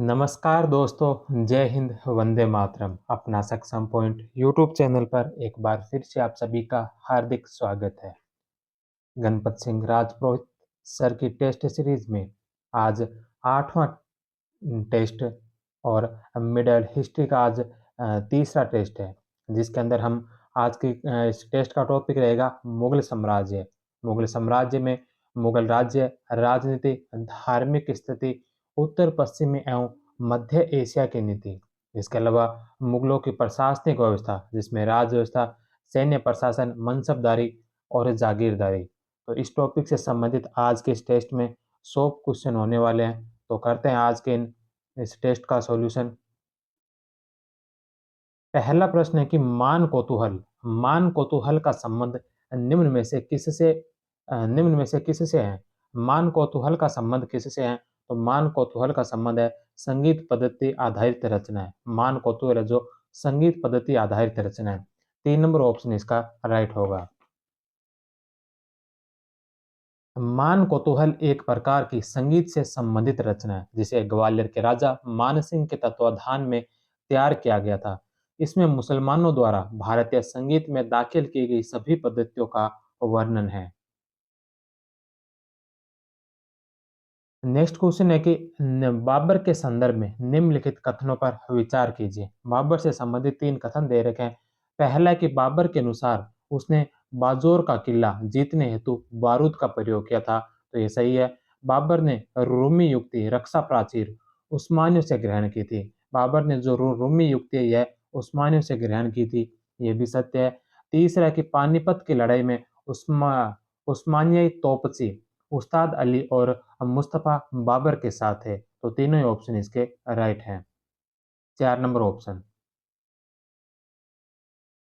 नमस्कार दोस्तों, जय हिंद, वंदे मातरम। अपना सक्षम पॉइंट यूट्यूब चैनल पर एक बार फिर से आप सभी का हार्दिक स्वागत है। गणपत सिंह राजपुरोहित सर की टेस्ट सीरीज में आज 8वां टेस्ट और मिडल हिस्ट्री का आज तीसरा टेस्ट है, जिसके अंदर हम आज की इस टेस्ट का टॉपिक रहेगा मुगल साम्राज्य। मुगल साम्राज्य में मुगल राज्य, राजनीति, धार्मिक स्थिति, उत्तर पश्चिमी एवं मध्य एशिया की नीति। इसके अलावा मुगलों की प्रशासनिक व्यवस्था, जिसमें राज व्यवस्था, सैन्य प्रशासन, मनसबदारी और जागीरदारी। तो इस टॉपिक से संबंधित आज के इस टेस्ट में 100 क्वेश्चन होने वाले हैं। तो करते हैं आज के इस टेस्ट का सॉल्यूशन। पहला प्रश्न है कि मान कौतूहल का संबंध निम्न में से किससे है? मान कौतूहल का संबंध किससे है? तो मान कौतूहल का संबंध है संगीत पद्धति आधारित रचना है। मान कौतूहल है जो संगीत पद्धति आधारित रचना है। 3 नंबर ऑप्शन इसका राइट होगा। मान कौतूहल एक प्रकार की संगीत से संबंधित रचना है, जिसे ग्वालियर के राजा मानसिंह के तत्वाधान में तैयार किया गया था। इसमें मुसलमानों द्वारा भारतीय संगीत में दाखिल की गई सभी पद्धतियों का वर्णन है। नेक्स्ट क्वेश्चन है कि बाबर के संदर्भ में निम्नलिखित कथनों पर विचार कीजिए। बाबर से संबंधित 3 कथन दे रखे हैं। पहला है कि बाबर के अनुसार उसने बाजोर का किला जीतने हेतु बारूद का प्रयोग किया था, तो ये सही है। बाबर ने रूमी युक्ति रक्षा प्राचीर उस्मानियों से ग्रहण की थी। बाबर ने जो रूमी युक्ति है यह उस्मानियों से ग्रहण की थी, ये भी सत्य है। तीसरा है कि पानीपत की लड़ाई में उस्मानियाई तोपची उस्ताद अली और मुस्तफा बाबर के साथ है, तो तीनों ही ऑप्शन इसके राइट हैं। 4 नंबर ऑप्शन।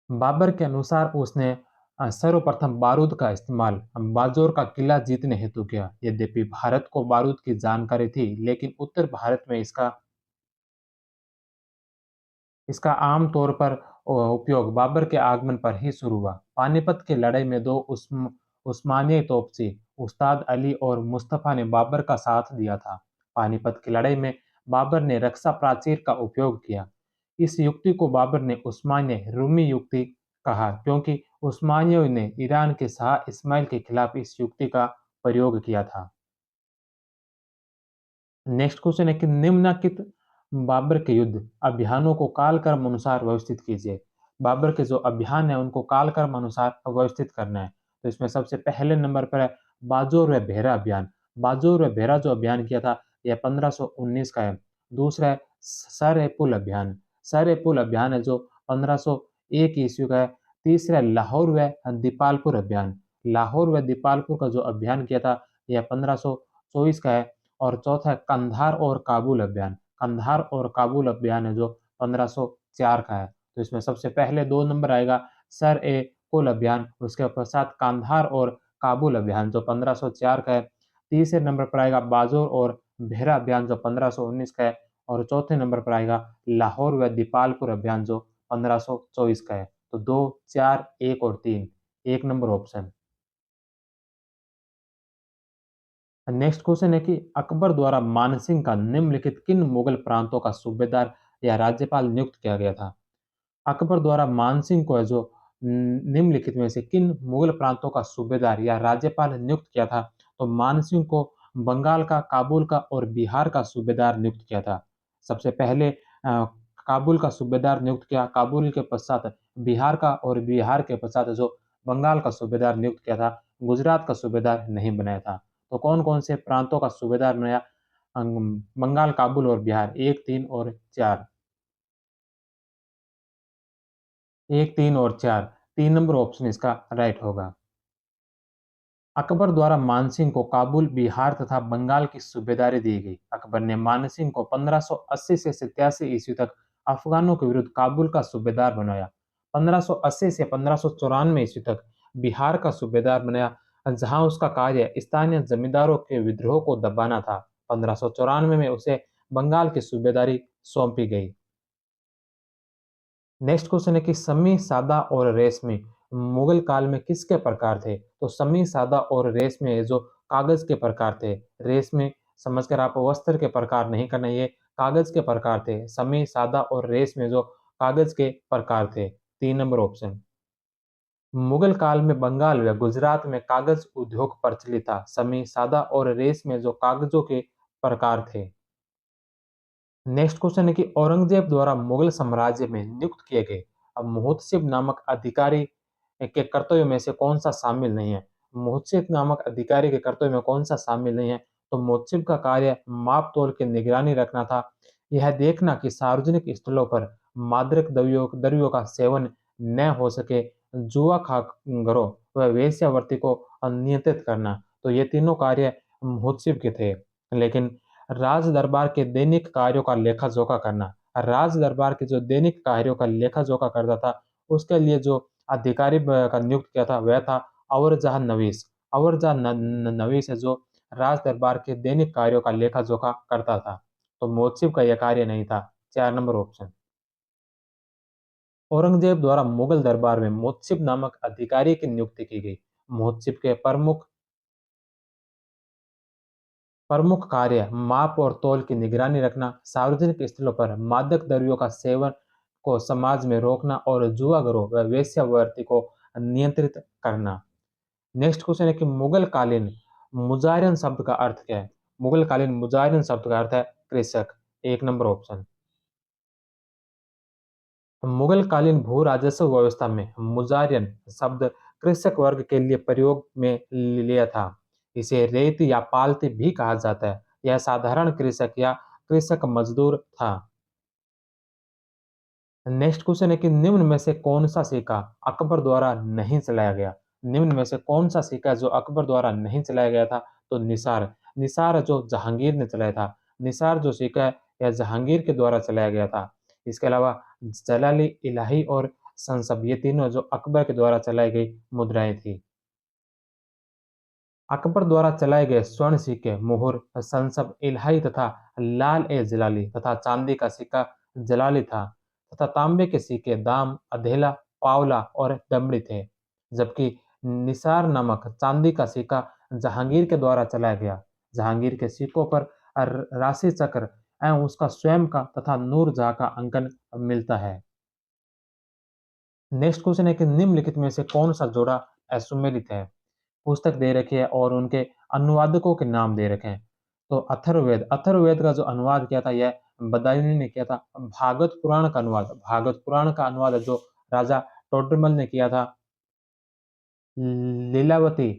बाबर के अनुसार उसने सर्वप्रथम बारूद का इस्तेमाल बाजोर का किला जीतने हेतु किया। यद्यपि भारत को बारूद की जानकारी थी, लेकिन उत्तर भारत में इसका इसका आम तौर पर उपयोग बाबर के आगमन पर ही शुरू हुआ। पानीपत की लड़ाई में दो उस्मानिया तोपची उस्ताद अली और मुस्तफा ने बाबर का साथ दिया था। पानीपत की लड़ाई में बाबर ने रक्षा प्राचीर का उपयोग किया। इस युक्ति को बाबर ने उस्मानिया रूमी युक्ति कहा, क्योंकि उस्मानियों ने ईरान के शाह इस्माइल के खिलाफ इस युक्ति का प्रयोग किया था। नेक्स्ट क्वेश्चन है कि निम्नलिखित बाबर के युद्ध अभियानों को कालक्रम अनुसार व्यवस्थित कीजिए। बाबर के जो अभियान है उनको कालक्रम अनुसार व्यवस्थित करना है। तो इसमें सबसे पहले नंबर पर है बाजोर व भेरा अभियान। बाजोर व भेरा जो अभियान किया था यह 1519 का है। दूसरा है सर ए पुल अभियान। सर ए पुल अभियान है जो 1501 ईस्वी का है। तीसरा है लाहौर व दीपालपुर अभियान। लाहौर व दीपालपुर का जो अभियान किया था यह 1524 का है। और चौथा है कंधार और काबुल अभियान। कंधार और काबुल अभियान है जो 1504 का है। तो इसमें सबसे पहले 2 नंबर आएगा सर ए कुल अभियान, उसके पश्चात कंधार और काबुल अभियान जो 1504 का है। तीसरे नंबर पर आएगा बाजोर और भेरा अभियान जो 1519 का है। और चौथे नंबर पर आएगा लाहौर व दीपालपुर अभियान जो 1524 का है। तो 2, 4, 1 और 3, 1 नंबर ऑप्शन। नेक्स्ट क्वेश्चन है कि अकबर द्वारा मानसिंह का निम्नलिखित किन मुगल प्रांतों का सूबेदार या राज्यपाल नियुक्त किया गया था? अकबर द्वारा मानसिंह को जो निम्नलिखित में से किन मुगल प्रांतों का सूबेदार या राज्यपाल नियुक्त किया था? तो मानसिंह को बंगाल का, काबुल का और बिहार का सूबेदार नियुक्त किया था। सबसे पहले काबुल का सूबेदार नियुक्त किया, काबुल के पश्चात बिहार का और बिहार के पश्चात जो बंगाल का सूबेदार नियुक्त किया था। गुजरात का सूबेदार नहीं बनाया था। तो कौन कौन से प्रांतों का सूबेदार बनाया? बंगाल, काबुल और बिहार। 1, 3 और 4। 1, 3 और 4, 3 नंबर ऑप्शन इसका राइट होगा। अकबर द्वारा मानसिंह को काबुल, बिहार तथा बंगाल की सूबेदारी दी गई। अकबर ने मानसिंह को 1580 से 87 ईस्वी तक अफगानों के विरुद्ध काबुल का सूबेदार बनाया। 1580 से 1594 ईस्वी तक बिहार का सूबेदार बनाया, जहां उसका कार्य स्थानीय जमींदारों के विद्रोह को दबाना था। 1594 में उसे बंगाल की सूबेदारी सौंपी गई। नेक्स्ट क्वेश्चन है कि समी, सादा और रेशमी मुगल काल में किसके प्रकार थे? तो समी, सादा और रेशमी जो कागज के प्रकार थे। रेशमी समझकर आप वस्त्र के प्रकार नहीं करना, ये कागज के प्रकार थे? समी, सादा और रेशमी जो कागज के प्रकार थे। 3 नंबर ऑप्शन। मुगल काल में बंगाल व गुजरात में कागज उद्योग प्रचलित था। समी, सादा और रेशमी जो कागजों के प्रकार थे। नेक्स्ट क्वेश्चन है कि औरंगजेब द्वारा मुगल साम्राज्य में नियुक्त किए गए अब मुहतसिब नामक अधिकारी के कर्तव्यों में से कौन सा शामिल नहीं है? मुहतसिब नामक अधिकारी के कर्तव्य में कौन सा शामिल नहीं है? तो मुहतसिब का कार्य माप तोल की निगरानी रखना था। यह देखना कि सार्वजनिक स्थलों पर मादक द्रव्यों का सेवन न हो सके, जुआ खानगरों व वेश्यावृत्ति को नियंत्रित करना। तो ये तीनों कार्य मुहतसिब के थे। लेकिन राज दरबार के दैनिक कार्यों का लेखा जोखा करना, राज दरबार के जो दैनिक कार्यों का लेखा जोखा करता था, उसके लिए जो अधिकारी का नियुक्त किया था वह था अवर जहां नवीस। अवर जहां नवीस है जो राज दरबार के दैनिक कार्यों का लेखा जोखा करता था। तो मोहसिब का यह कार्य नहीं था। 4 नंबर ऑप्शन। औरंगजेब द्वारा मुगल दरबार में मोहसिब नामक अधिकारी की नियुक्ति की गई। मोहसिब के प्रमुख कार्य माप और तौल की निगरानी रखना, सार्वजनिक स्थलों पर मादक द्रव्यों का सेवन को समाज में रोकना और जुआगरों व वेश्यावृत्ति को नियंत्रित करना। नेक्स्ट क्वेश्चन है कि मुगल कालीन मुजारियन शब्द का अर्थ क्या है? मुगल कालीन मुजारियन शब्द का अर्थ है कृषक। 1 नंबर ऑप्शन। मुगल कालीन भू राजस्व व्यवस्था में मुजारियन शब्द कृषक वर्ग के लिए प्रयोग में लिया था। इसे रेत या पालती भी कहा जाता है। यह साधारण कृषक या कृषक मजदूर था। नेक्स्ट क्वेश्चन है कि निम्न में से कौन सा सिक्का अकबर द्वारा नहीं चलाया गया? निम्न में से कौन सा सिक्का जो अकबर द्वारा नहीं चलाया गया था? तो निसार। निसार जो जहांगीर ने चलाया था। निसार जो सिक्का है यह जहांगीर के द्वारा चलाया गया था। इसके अलावा जलाली, इलाही और संसब ये तीनों जो अकबर के द्वारा चलाई गई मुद्राएं थी। अकबर द्वारा चलाए गए स्वर्ण सिक्के मुहर, संसब, इलाही तथा लाल ए जलाली तथा चांदी का सिक्का जलाली था तथा तांबे के सिक्के दाम, अधेला, पावला और दमड़ी थे। जबकि निसार नामक चांदी का सिक्का जहांगीर के द्वारा चलाया गया। जहांगीर के सिक्कों पर राशि चक्र एवं उसका स्वयं का तथा नूर जहां का अंकन मिलता है। नेक्स्ट क्वेश्चन है कि निम्नलिखित में से कौन सा जोड़ा असुमेलित है? पुस्तक दे रखी है और उनके अनुवादकों के नाम दे रखे हैं। तो अथर्ववेद, अथर्ववेद का जो अनुवाद किया था यह बदायूं ने किया था। भागवत पुराण का अनुवाद, भागवत पुराण का अनुवाद जो राजा टोडरमल ने किया था। लीलावती,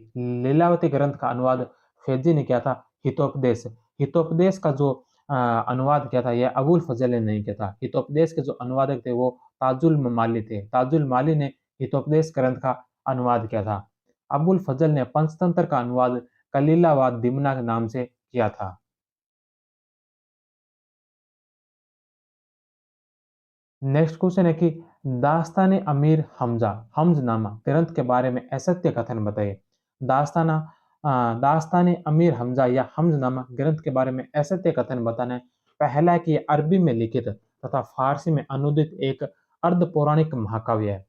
लीलावती ग्रंथ का अनुवाद फेजी ने किया था। हितोपदेश, हितोपदेश का जो अनुवाद किया था यह अबुल फजल ने नहीं किया था। हितोपदेश के जो अनुवादक थे वो ताजुल माली थे। ताजुल माली ने हितोपदेश ग्रंथ का अनुवाद किया था। अबुल फजल ने पंचतंत्र का अनुवाद कलीलावाद दिमना के नाम से किया था। नेक्स्ट क्वेश्चन है कि दास्तान अमीर हमजा हमजनामा ग्रंथ के बारे में असत्य कथन बताइए। दास्ताना दास्तान अमीर हमजा या हमजनामा ग्रंथ के बारे में असत्य कथन बताना है। पहला है कि ये अरबी में लिखित तथा फारसी में अनुदित एक अर्ध पौराणिक महाकाव्य है।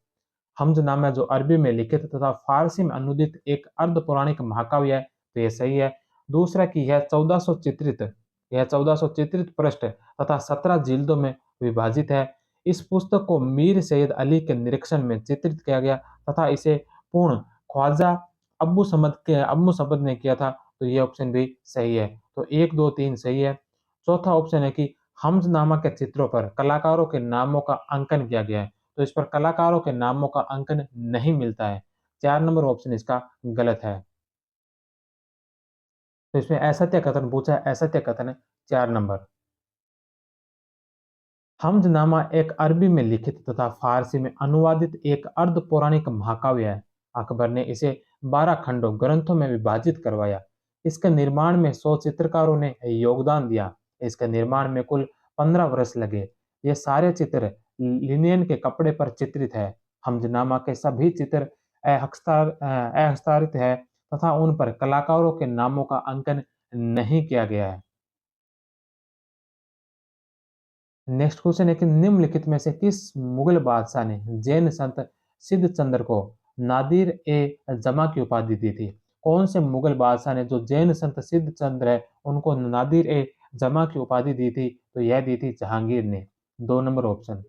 हमजनामा जो अरबी में लिखित तथा फारसी में अनुदित एक अर्ध पौराणिक महाकाव्य है, तो यह सही है। दूसरा कि यह 1400 चित्रित पृष्ठ तथा 17 जिल्दों में विभाजित है। इस पुस्तक को मीर सैयद अली के निरीक्षण में चित्रित किया गया तथा इसे पूर्ण ख्वाजा अब्बू समद ने किया था। तो ये ऑप्शन भी सही है। तो 1, 2, 3 सही है। चौथा ऑप्शन है कि हमजनामा के चित्रों पर कलाकारों के नामों का अंकन किया गया है। तो इस पर कलाकारों के नामों का अंकन नहीं मिलता है। 4 नंबर ऑप्शन इसका गलत है। तो इसमें असत्य कथन पूछा है, असत्य कथन है 4 नंबर। हमजनामा एक अरबी में लिखित तथा फारसी में अनुवादित एक अर्ध पौराणिक महाकाव्य है। अकबर ने इसे 12 खंडों ग्रंथों में विभाजित करवाया। इसके निर्माण में 100 चित्रकारों ने योगदान दिया। इसके निर्माण में कुल 15 वर्ष लगे। ये सारे चित्र लिनियन के कपड़े पर चित्रित है। हमजनामा के सभी चित्र अहस्तारित है तथा उन पर कलाकारों के नामों का अंकन नहीं किया गया है। नेक्स्ट क्वेश्चन है कि निम्नलिखित में से किस मुगल बादशाह ने जैन संत सिद्ध चंद्र को नादिर ए जमा की उपाधि दी थी? कौन से मुगल बादशाह ने जो जैन संत सिद्ध चंद्र है उनको नादिर ए जमा की उपाधि दी थी? तो यह दी थी जहांगीर ने। 2 नंबर ऑप्शन।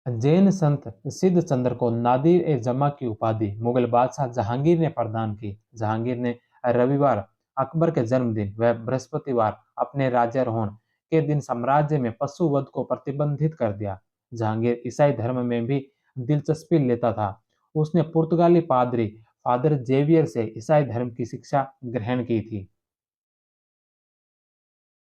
जैन संत सिद्ध चंद्र को नादिर ए जमा की उपाधि मुगल बादशाह जहांगीर ने प्रदान की। जहांगीर ने रविवार, अकबर के जन्मदिन व बृहस्पतिवार अपने राज्यारोहण के दिन साम्राज्य में पशु वध को प्रतिबंधित कर दिया। जहांगीर ईसाई धर्म में भी दिलचस्पी लेता था। उसने पुर्तगाली पादरी फादर जेवियर से ईसाई धर्म की शिक्षा ग्रहण की थी।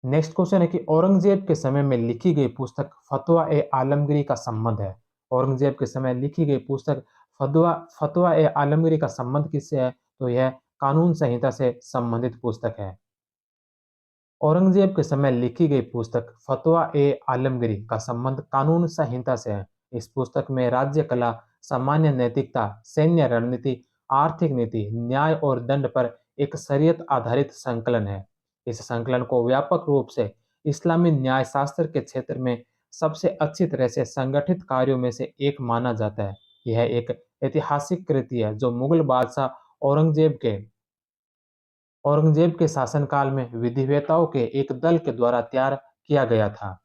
नेक्स्ट क्वेश्चन है कि औरंगजेब के समय में लिखी गई पुस्तक फतवा ए आलमगीरी का संबंध है। औरंगजेब के समय लिखी गई पुस्तक फतवा फतवा ए आलमगीरी का संबंध किससे है? तो यह कानून संहिता से संबंधित पुस्तक है। औरंगजेब के समय लिखी गई पुस्तक फतवा ए आलमगीरी का संबंध कानून संहिता से है। इस पुस्तक में राज्य कला, सामान्य नैतिकता, सैन्य रणनीति, आर्थिक नीति, न्याय और दंड पर एक शरीयत आधारित संकलन है। इस संकलन को व्यापक रूप से इस्लामी न्याय शास्त्र के क्षेत्र में सबसे अच्छी तरह से संगठित कार्यों में से एक माना जाता है। यह एक ऐतिहासिक कृति है जो मुगल बादशाह औरंगजेब के शासनकाल में विधिवेताओं के एक दल के द्वारा तैयार किया गया था।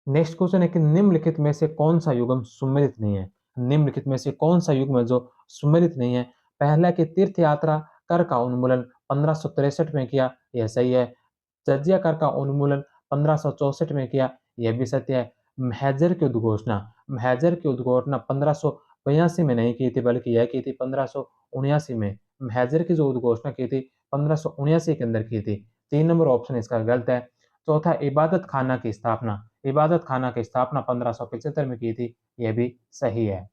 नेक्स्ट क्वेश्चन है कि निम्नलिखित में से कौन सा युग्म सुमेलित नहीं है? निम्नलिखित में से कौन सा युग्म है जो सुमेलित नहीं है? पहला कि तीर्थ यात्रा कर का उन्मूलन 1563 में किया, यह सही है। जजिया कर का उन्मूलन 1564 में किया, यह भी सत्य है। महैजर की उद्घोषणा 1582 में नहीं की थी, बल्कि यह की थी 1579 में। महैजर की जो उद्घोषणा की थी 1579 के अंदर की थी। 3 नंबर ऑप्शन इसका गलत है। चौथा, इबादत खाना की स्थापना 1575 में की थी, यह भी सही है।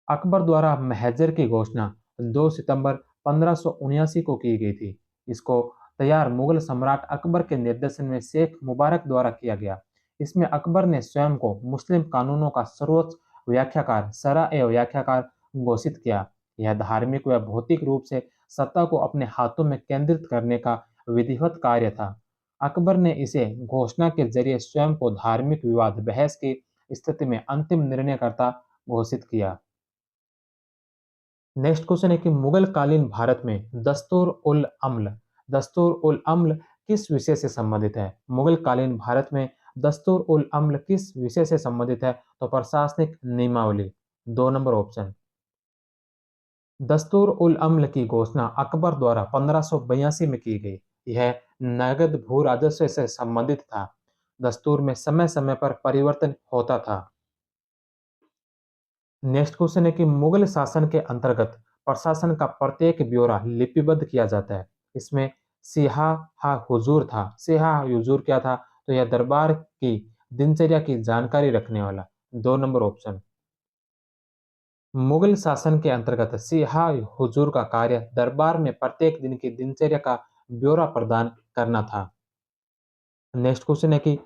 अकबर द्वारा महजर की घोषणा 2 सितंबर 1579 को की गई थी। इसको तैयार मुगल सम्राट अकबर के निर्देशन में शेख मुबारक द्वारा किया गया। इसमें अकबर ने स्वयं को मुस्लिम कानूनों का सर्वोच्च व्याख्याकार सरा ए व्याख्याकार घोषित किया। यह धार्मिक व भौतिक रूप से सत्ता को अपने हाथों में केंद्रित करने का विधिवत कार्य था। अकबर ने इसे घोषणा के जरिए स्वयं को धार्मिक विवाद बहस की स्थिति में अंतिम निर्णयकर्ता घोषित किया। नेक्स्ट क्वेश्चन है कि मुगल कालीन भारत में दस्तूर उल अम्ल किस विषय से संबंधित है? मुगल कालीन भारत में दस्तूर उल अम्ल किस विषय से संबंधित है? तो प्रशासनिक नियमावली। 2 नंबर ऑप्शन। दस्तूर उल अम्ल की घोषणा अकबर द्वारा 1582 में की गई। यह नगद भू राजस्व से संबंधित था। दस्तूर में समय समय पर परिवर्तन होता था। नेक्स्ट क्वेश्चन है कि मुगल शासन के अंतर्गत प्रशासन का प्रत्येक ब्यौरा लिपिबद्ध किया जाता है। इसमें सिहा हुजूर था। सिहा हुजूर क्या था? तो यह दरबार की दिनचर्या की जानकारी रखने वाला। 2 नंबर ऑप्शन। मुगल शासन के अंतर्गत सिहा हुजूर का कार्य दरबार में प्रत्येक दिन की दिनचर्या का ब्यौरा प्रदान करना था। नेक्स्ट क्वेश्चन है कि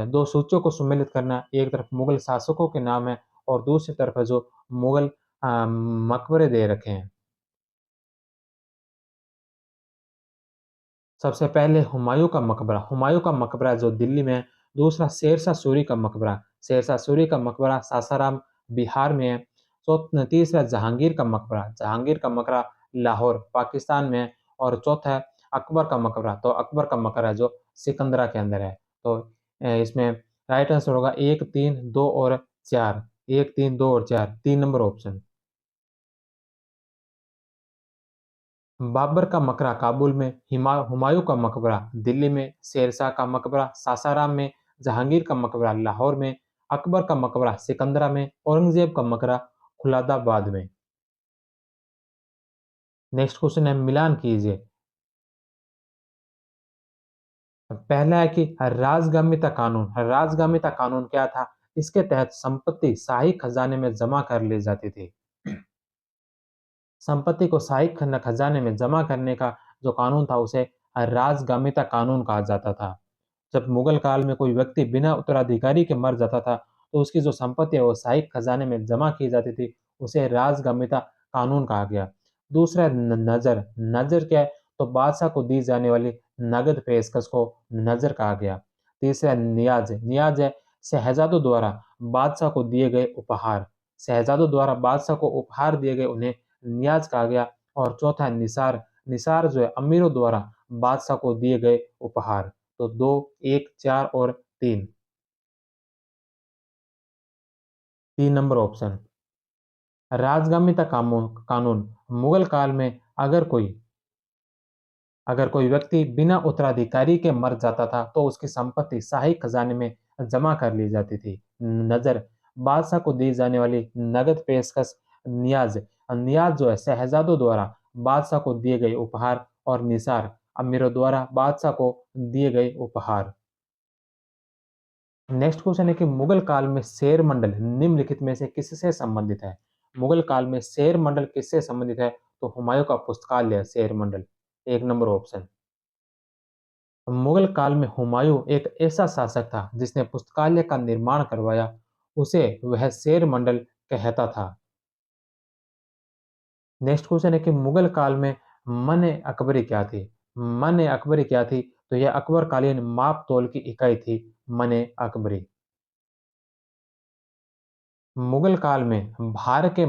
दो सूचियों को सम्मिलित करना। एक तरफ मुगल शासकों के नाम है और दूसरी तरफ है जो मुगल मकबरे दे रखे हैं। सबसे पहले हुमायूं का मकबरा जो दिल्ली में है। दूसरा शेरशाह सूरी का मकबरा। शेरशाह सूरी का मकबरा सासाराम बिहार में है। तीसरा जहांगीर का मकबरा लाहौर पाकिस्तान में है। और चौथा है अकबर का मकबरा। तो अकबर का मकबरा जो सिकंदरा के अंदर है। तो इसमें राइट आंसर होगा 1, 3, 2 और 4। 1, 3, 2 और 4। 3 नंबर ऑप्शन। बाबर का मकबरा काबुल में, हुमायूं का मकबरा दिल्ली में, शेरशाह का मकबरा सासाराम में, जहांगीर का मकबरा लाहौर में, अकबर का मकबरा सिकंदरा में, औरंगजेब का मकबरा खुलादाबाद में। नेक्स्ट क्वेश्चन है मिलान कीजिए। पहला है कि राजगामिता कानून क्या था? इसके तहत संपत्ति शाही खजाने में जमा कर ली जाती थी। संपत्ति को शाही खजाने में जमा करने का जो कानून था उसे राजगामिता कानून कहा जाता था। जब मुगल काल में कोई व्यक्ति बिना उत्तराधिकारी के मर जाता था तो उसकी जो संपत्ति है वो शाही खजाने में जमा की जाती थी। उसे राजगामिता कानून कहा गया। दूसरा है नजर। नजर क्या है? तो बादशाह को दी जाने वाली नगद पेशकश को नजर कहा गया। तीसरा नियाज। नियाज है शहजादों द्वारा बादशाह को दिए गए उपहार। शहजादों द्वारा बादशाह को उपहार दिए गए उन्हें नियाज कहा गया। और चौथा है निसार। निसार जो है अमीरों द्वारा बादशाह को दिए गए उपहार। तो 2, 1, 4 और 3। 3 नंबर ऑप्शन। राजगामिता कानून मुगल काल में अगर कोई व्यक्ति बिना उत्तराधिकारी के मर जाता था तो उसकी संपत्ति शाही खजाने में जमा कर ली जाती थी। नजर बादशाह को दी जाने वाली नगद पेशकश नियाज नियाज जो है शहजादों द्वारा बादशाह को दिए गए उपहार और निसार अमीरों द्वारा बादशाह को दिए गए उपहार। नेक्स्ट क्वेश्चन है कि मुगल काल में शेर मंडल निम्नलिखित में से किससे संबंधित है? मुगल काल में शेर मंडल किससे संबंधित है? तो हुमायूं का पुस्तकालय शेर मंडल। 1 नंबर ऑप्शन। मुगल काल में हुमायूं एक ऐसा शासक था जिसने पुस्तकालय का निर्माण करवाया, उसे वह शेर मंडल कहता था। नेक्स्ट क्वेश्चन है कि मुगल काल में मन अकबरी क्या थी? मन अकबरी क्या थी? तो यह अकबरकालीन माप तोल की इकाई थी मन अकबरी। मुगल काल में भार के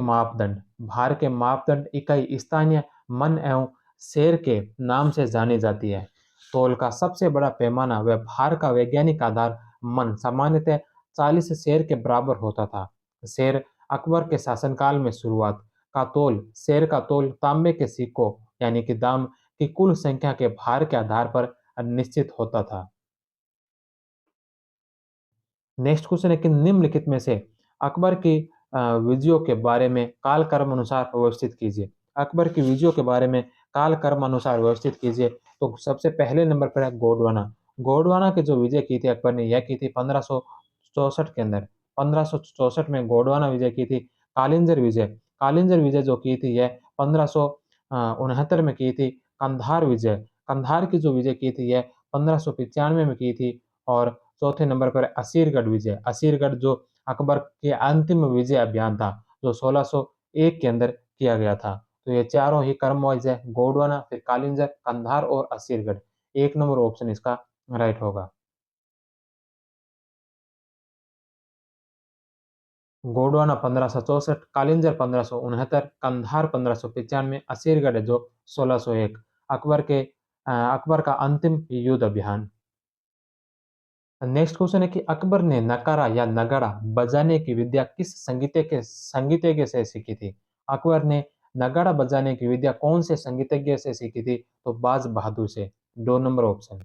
मापदंड इकाई स्थानीय मन एवं शेर के नाम से जानी जाती है। तौल का सबसे बड़ा पैमाना व भार का वैज्ञानिक आधार मन सामान्यतः 40 शेर के बराबर होता था। शेर अकबर के शासनकाल में शेर का तौल तांबे के सिक्कों यानी कि दाम की कुल संख्या के भार के आधार पर निश्चित होता था। नेक्स्ट क्वेश्चन है कि निम्नलिखित में से अकबर की विजयों के बारे में कालक्रम अनुसार व्यवस्थित कीजिए। अकबर की विजयों के बारे में कालक्रम अनुसार व्यवस्थित कीजिए। तो सबसे पहले नंबर पर है गोंडवाना। गोंडवाना की जो विजय की थी अकबर ने, यह की थी 1564 के अंदर। 1564 में गोंडवाना विजय की थी। कालिंजर विजय जो की थी यह 1569 में की थी। कंधार की जो विजय की थी यह 1595 में की थी। और चौथे नंबर पर असीरगढ़ जो अकबर के अंतिम विजय अभियान था, जो 1601 के अंदर किया गया था। तो ये चारों ही क्रम वाइज है, गोंडवाना, फिर कालिंजर, कंधार और असीरगढ़। 1 नंबर ऑप्शन इसका राइट होगा। गोंडवाना 1564, कालिंजर 1569, कंधार 1595, असीरगढ़ है जो 1601। अकबर का अंतिम युद्ध अभियान। नेक्स्ट क्वेश्चन है कि अकबर ने नकारा या नगाड़ा बजाने की विद्या किस संगीतज्ञ से सीखी थी? अकबर ने नगाड़ा बजाने की विद्या कौन से संगीतज्ञ से सीखी थी? तो बाज बहादुर से। 2 नंबर ऑप्शन।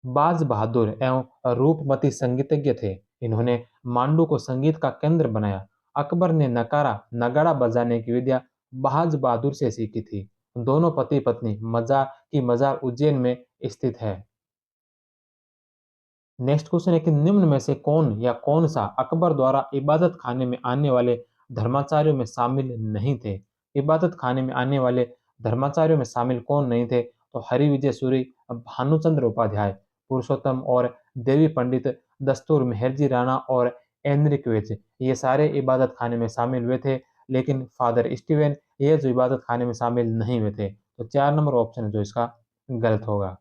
बाज बहादुर एवं रूपमती संगीतज्ञ थे। इन्होंने मांडू को संगीत का केंद्र बनाया। अकबर ने नगाड़ा बजाने की विद्या बाज बहादुर से सीखी थी। दोनों पति पत्नी मजार उज्जैन में स्थित है। नेक्स्ट क्वेश्चन है कि निम्न में से कौन या कौन सा अकबर द्वारा इबादत खाने में आने वाले धर्माचार्यों में शामिल नहीं थे? इबादत खाने में आने वाले धर्माचार्यों में शामिल कौन नहीं थे? तो हरिविजय सूरी, भानुचंद्र उपाध्याय, पुरुषोत्तम और देवी पंडित, दस्तूर मेहरजी राणा और एनरिक वेज, ये सारे इबादत खाने में शामिल हुए थे। लेकिन फादर स्टीवन ये जो इबादत खाने में शामिल नहीं हुए थे। तो 4 नंबर ऑप्शन है जो इसका गलत होगा।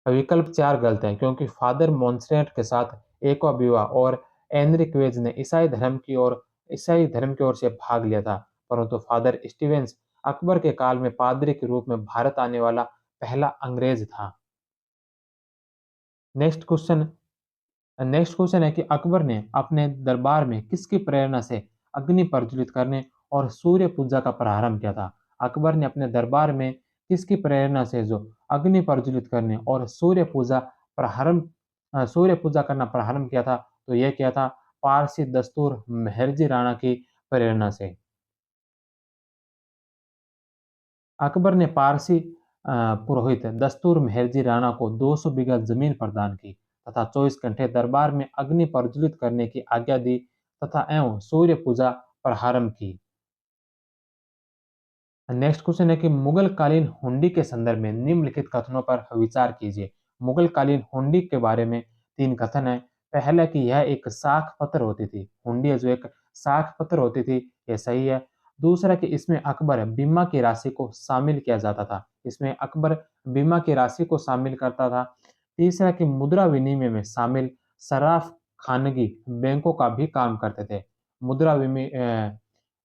विकल्प 4 गलत है क्योंकि फादर मोंसरेट के साथ एकवा विवाह और एनरिक वेज ने ईसाई धर्म की ओर से भाग लिया था। परंतु फादर स्टीवेंस अकबर के काल में पादरी के रूप में भारत आने वाला पहला अंग्रेज था। नेक्स्ट क्वेश्चन नेक्स्ट क्वेश्चन है कि अकबर ने अपने दरबार में किसकी प्रेरणा से अग्नि प्रज्वलित करने और सूर्य पूजा का प्रारंभ किया था? अकबर ने अपने दरबार में किसकी प्रेरणा से जो अग्नि प्रज्वलित करने और सूर्य पूजा करना प्रारंभ किया था? तो यह किया था पारसी दस्तूर मेहरजी राणा की प्रेरणा से। अकबर ने पारसी पुरोहित दस्तूर मेहरजी राणा को 200 बीघा जमीन प्रदान की तथा 24 घंटे दरबार में अग्नि प्रज्वलित करने की आज्ञा दी तथा एवं सूर्य पूजा प्रारंभ की। नेक्स्ट क्वेश्चन है कि मुगल कालीन हुंडी के संदर्भ में निम्नलिखित कथनों पर विचार कीजिए। मुगल कालीन हुंडी के बारे में 3 कथन है। पहला कि यह एक साख पत्र होती थी। हुंडी जो एक साख पत्र होती थी, यह सही है। दूसरा कि इसमें अकबर बीमा की राशि को शामिल किया जाता था। इसमें अकबर बीमा की राशि को शामिल करता था। तीसरा कि मुद्रा विनिमय में शामिल सराफ खानगी बैंकों का भी काम करते थे। मुद्रा विनिमय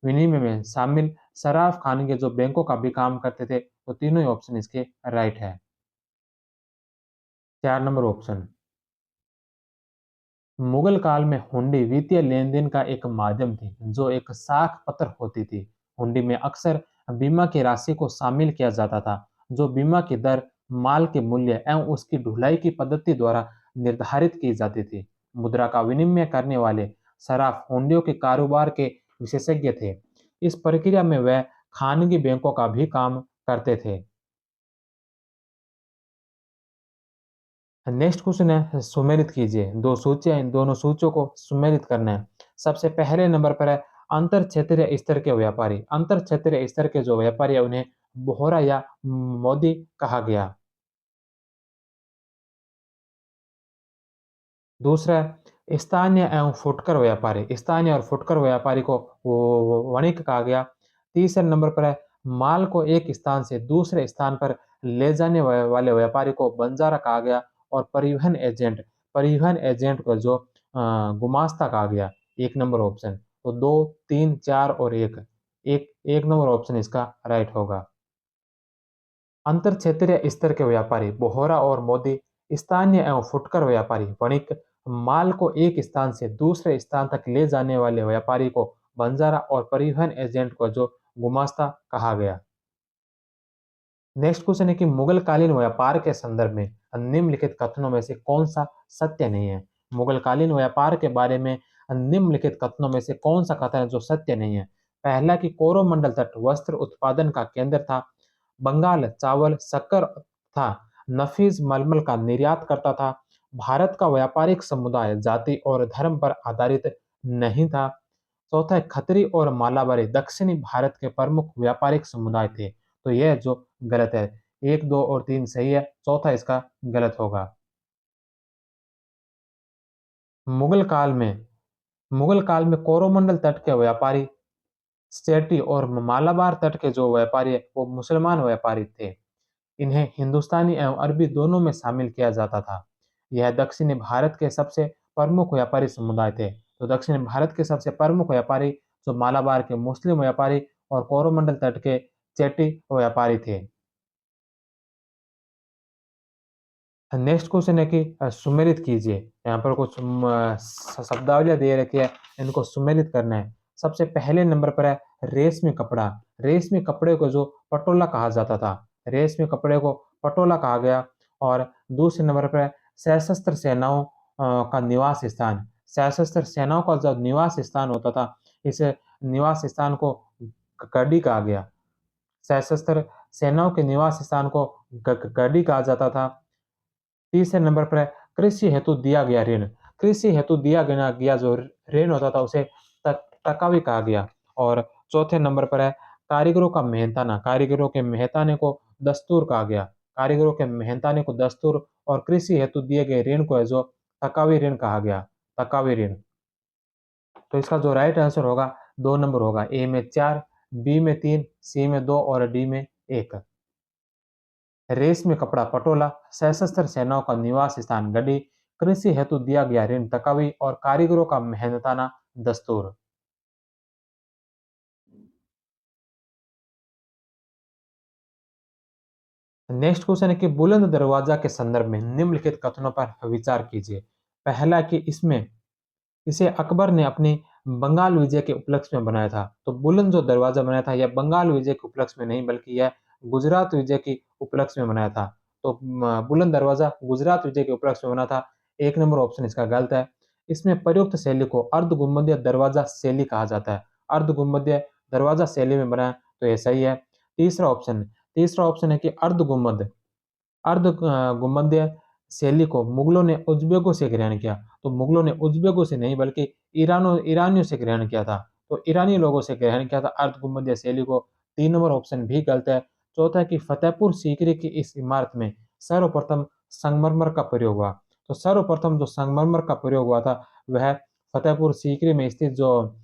विनिमय में शामिल शराफ खान के जो बैंकों का भी काम करते थे, तो तीनों ही ऑप्शन इसके राइट है। 4 नंबर ऑप्शन। मुगल काल में हुंडी वित्तीय लेन-देन का एक माध्यम थी, जो एक साख पत्र होती थी। हुंडी में अक्सर बीमा की राशि को शामिल किया जाता था, जो बीमा की दर, माल के मूल्य एवं उसकी ढुलाई की पद्धति द्वारा निर्धारित की जाती थी। मुद्रा का विनिमय करने वाले सराफ हुंडियों के कारोबार के विशेषज्ञ थे। इस प्रक्रिया में वह खानगी बैंकों का भी काम करते थे। नेक्स्ट क्वेश्चन है, सुमेलित कीजिए। दो सूचियां, इन दोनों सूचियों को सुमेलित करना है। सबसे पहले नंबर पर है अंतर क्षेत्रीय स्तर के व्यापारी। अंतर क्षेत्रीय स्तर के जो व्यापारी है उन्हें बोहरा या मोदी कहा गया। दूसरा है स्थानीय एवं फुटकर व्यापारी। स्थानीय और फुटकर व्यापारी को वणिक कहा गया। तीसरे नंबर पर है माल को एक स्थान से दूसरे स्थान पर ले जाने वाले व्यापारी को बंजारा कहा गया। और परिवहन एजेंट को जो गुमास्ता कहा गया। एक नंबर ऑप्शन। तो दो, तीन, चार और एक नंबर ऑप्शन इसका राइट होगा। अंतर क्षेत्रीय स्तर के व्यापारी बोहरा और मोदी, स्थानीय एवं फुटकर व्यापारी वणिक, माल को एक स्थान से दूसरे स्थान तक ले जाने वाले व्यापारी को बंजारा और परिवहन एजेंट को जो गुमास्ता कहा गया। नेक्स्ट क्वेश्चन है कि मुगल कालीन व्यापार के संदर्भ में निम्नलिखित कथनों में से कौन सा सत्य नहीं है। मुगल कालीन व्यापार के बारे में निम्नलिखित कथनों में से कौन सा कथन है जो सत्य नहीं है। पहला कि कोरोमंडल तट वस्त्र उत्पादन का केंद्र था। बंगाल चावल, शक्कर था, नफीस मलमल का निर्यात करता था। भारत का व्यापारिक समुदाय जाति और धर्म पर आधारित नहीं था। चौथा है खत्री और मालाबारी दक्षिणी भारत के प्रमुख व्यापारिक समुदाय थे। तो यह जो गलत है, एक, दो और तीन सही है, चौथा इसका गलत होगा। मुगल काल में मुगल काल में कोरोमंडल तट के व्यापारी सेठी और मालाबार तट के जो व्यापारी है वो मुसलमान व्यापारी थे। इन्हें हिंदुस्तानी एवं अरबी दोनों में शामिल किया जाता था। यह दक्षिणी भारत के सबसे प्रमुख व्यापारी समुदाय थे। तो दक्षिणी भारत के सबसे प्रमुख व्यापारी जो मालाबार के मुस्लिम व्यापारी और कोरोमंडल तट के चेटी व्यापारी थे। नेक्स्ट क्वेश्चन है कि सुमेलित कीजिए। यहाँ पर कुछ शब्दावलियां दे रखी है, इनको सुमेलित करना है। सबसे पहले नंबर पर है रेशमी कपड़ा। रेशमी कपड़े को जो पटोला कहा जाता था, रेशमी कपड़े को पटोला कहा गया। और दूसरे नंबर पर है सशस्त्र सेनाओं का निवास स्थान। सशस्त्र सेनाओं का जो निवास स्थान होता था, इस निवास स्थान को गढ़ी कहा गया। सशस्त्र सेनाओं के निवास स्थान को गढ़ी कहा जाता था। तीसरे नंबर पर है कृषि हेतु दिया गया ऋण। कृषि हेतु दिया गया जो ऋण होता था उसे तकावी कहा गया। और चौथे नंबर पर है कारीगरों का मेहनताना। कारीगरों के मेहनताने को दस्तूर कहा गया। कारीगरों के मेहनताने को दस्तूर और कृषि हेतु दिए गए ऋण को है जो तकावी ऋण कहा गया। तकावी ऋण। तो इसका जो राइट आंसर होगा, दो नंबर होगा। ए में 4, बी में 3, सी में 2 और डी में 1। रेशमी कपड़ा पटोला, सशस्त्र सेनाओं का निवास स्थान गढ़ी, कृषि हेतु दिया गया ऋण तकावी और कारीगरों का मेहनताना दस्तूर। नेक्स्ट क्वेश्चन है कि बुलंद दरवाजा के संदर्भ में निम्नलिखित कथनों पर विचार कीजिए। पहला कि इसमें इसे अकबर ने अपनी बंगाल विजय के उपलक्ष्य में बनाया था। तो बुलंद जो दरवाजा बनाया था यह बंगाल विजय के उपलक्ष्य में नहीं बल्कि यह गुजरात विजय के उपलक्ष्य में बनाया था। तो बुलंद दरवाजा गुजरात विजय के उपलक्ष्य में बना था। एक नंबर ऑप्शन इसका गलत है। इसमें प्रयुक्त शैली को अर्ध गुंबदीय दरवाजा शैली कहा जाता है। अर्ध गुंबदीय दरवाजा शैली में बना है, तो यह सही है। तीसरा ऑप्शन है कि अर्ध गुंबदीय शैली को मुगलों ने उज्बेकों से ग्रहण किया। तो मुगलों ने उज्बेकों से नहीं बल्कि ईरानियों से ग्रहण किया था। तो ईरानी लोगों से ग्रहण किया था अर्ध गुंबदीय शैली को। तीन नंबर ऑप्शन भी गलत है। चौथा है कि फतेहपुर सीकरी की इस इमारत में सर्वप्रथम संगमरमर का प्रयोग हुआ। तो सर्वप्रथम जो संगमरमर का प्रयोग हुआ था वह फतेहपुर सीकरी में स्थित जो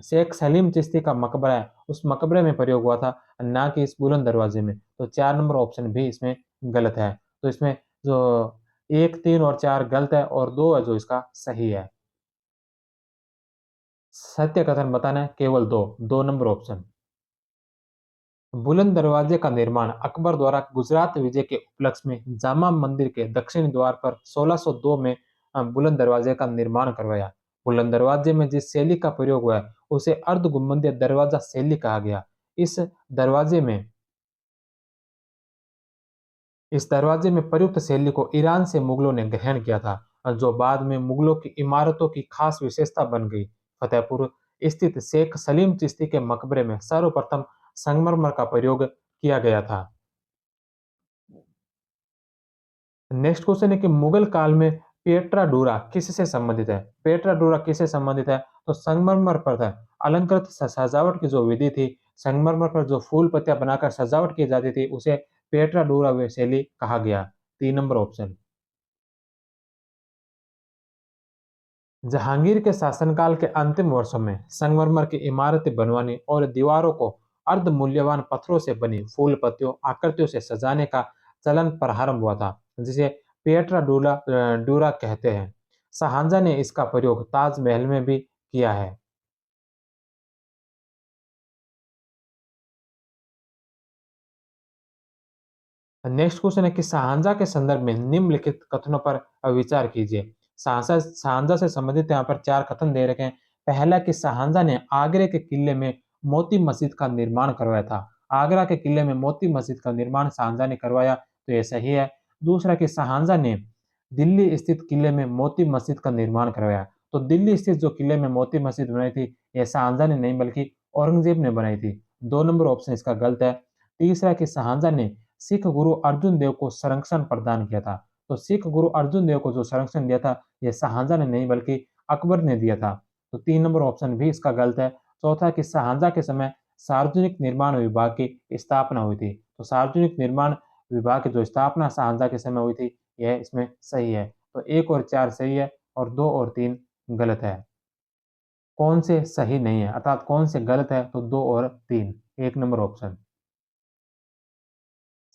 शेख सलीम चिश्ती का मकबरा है उस मकबरे में प्रयोग हुआ था, ना कि इस बुलंद दरवाजे में। तो चार नंबर ऑप्शन भी इसमें गलत है। तो इसमें जो एक, तीन और चार गलत है और दो है जो इसका सही है। सत्य कथन बताना है केवल दो नंबर ऑप्शन। बुलंद दरवाजे का निर्माण अकबर द्वारा गुजरात विजय के उपलक्ष्य में जामा मंदिर के दक्षिणी द्वार पर 1602 में बुलंद दरवाजे का निर्माण करवाया। बुलंद दरवाजे में जिस शैली का प्रयोग हुआ है उसे अर्ध गुंबदीय दरवाजा शैली कहा गया। इस दरवाजे में इस दरवाजे में प्रयुक्त शैली को ईरान से मुगलों ने ग्रहण किया था, जो बाद में मुगलों की इमारतों की खास विशेषता बन गई। फतेहपुर स्थित शेख सलीम चिश्ती के मकबरे में सर्वप्रथम संगमरमर का प्रयोग किया गया था। नेक्स्ट क्वेश्चन है कि मुगल काल में पेट्राडूरा किससे संबंधित है? पेट्राडूरा किससे संबंधित है? तो संगमरमर पर था। अलंकृत सजावट की जो विधि थी, संगमरमर पर जो फूल पत्तियां बनाकर सजावट की जाती थी, उसे पेट्राडूरा वे शैली कहा गया। 3 नंबर ऑप्शन। जहांगीर के शासनकाल के अंतिम वर्षों में संगमरमर की इमारतें बनवाने और दीवारों को अर्ध मूल्यवान पत्थरों से बनी फूल पत्तियों आकृतियों से सजाने का चलन प्रारंभ हुआ था, जिसे पिएट्रा डूला डूरा कहते हैं। शाहजहां ने इसका प्रयोग ताजमहल में भी किया है। नेक्स्ट क्वेश्चन है कि शाहजहां के संदर्भ में निम्नलिखित कथनों पर विचार कीजिए। शाहजहां शाहजहां से संबंधित यहाँ पर 4 कथन दे रखे हैं। पहला कि शाहजहां ने आगरे के किले में मोती मस्जिद का निर्माण करवाया था। आगरा के किले में मोती मस्जिद का निर्माण शाहजहां ने करवाया, तो ये सही है। दूसरा कि शाहजहां ने दिल्ली स्थित किले में मोती मस्जिद का निर्माण करवाया। तो दिल्ली स्थित जो किले में मोती मस्जिद बनाई थी, यह शाहजहां ने नहीं बल्कि औरंगजेब ने बनाई थी। 2 नंबर ऑप्शन इसका गलत है। तीसरा कि शाहजहां ने सिख गुरु अर्जुन देव को संरक्षण प्रदान किया था। तो सिख गुरु अर्जुन देव को जो संरक्षण दिया था, यह शाहजहां ने नहीं बल्कि अकबर ने दिया था। तो 3 नंबर ऑप्शन भी इसका गलत है। चौथा कि शाहजहां के समय सार्वजनिक निर्माण विभाग की स्थापना हुई थी। तो सार्वजनिक निर्माण विभाग की जो स्थापना शाहजहां के समय हुई थी, यह इसमें सही है। तो 1 और 4 सही है और 2 और 3 गलत है। कौन से सही नहीं है, अर्थात कौन से गलत है? तो 2 और 3, 1 नंबर ऑप्शन।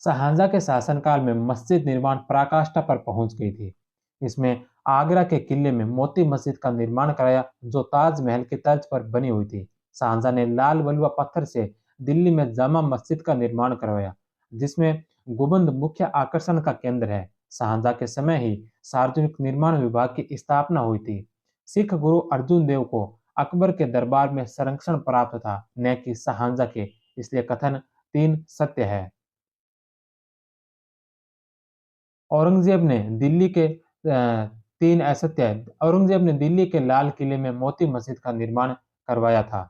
शाहजहां के शासनकाल में मस्जिद निर्माण पराकाष्ठा पर पहुंच गई थी। इसमें आगरा के किले में मोती मस्जिद का निर्माण कराया, जो ताजमहल की तर्ज पर बनी हुई थी। शाहजहां ने लाल बलुआ पत्थर से दिल्ली में जामा मस्जिद का निर्माण करवाया, जिसमें गुंबद मुख्य आकर्षण का केंद्र है। शाहजहां के समय ही सार्वजनिक निर्माण विभाग की स्थापना हुई थी। सिख गुरु अर्जुन देव को अकबर के दरबार में संरक्षण प्राप्त था, न कि शाहजहां के, इसलिए कथन 3 सत्य है। औरंगजेब ने दिल्ली के 3 असत्य है। औरंगजेब ने दिल्ली के लाल किले में मोती मस्जिद का निर्माण करवाया था।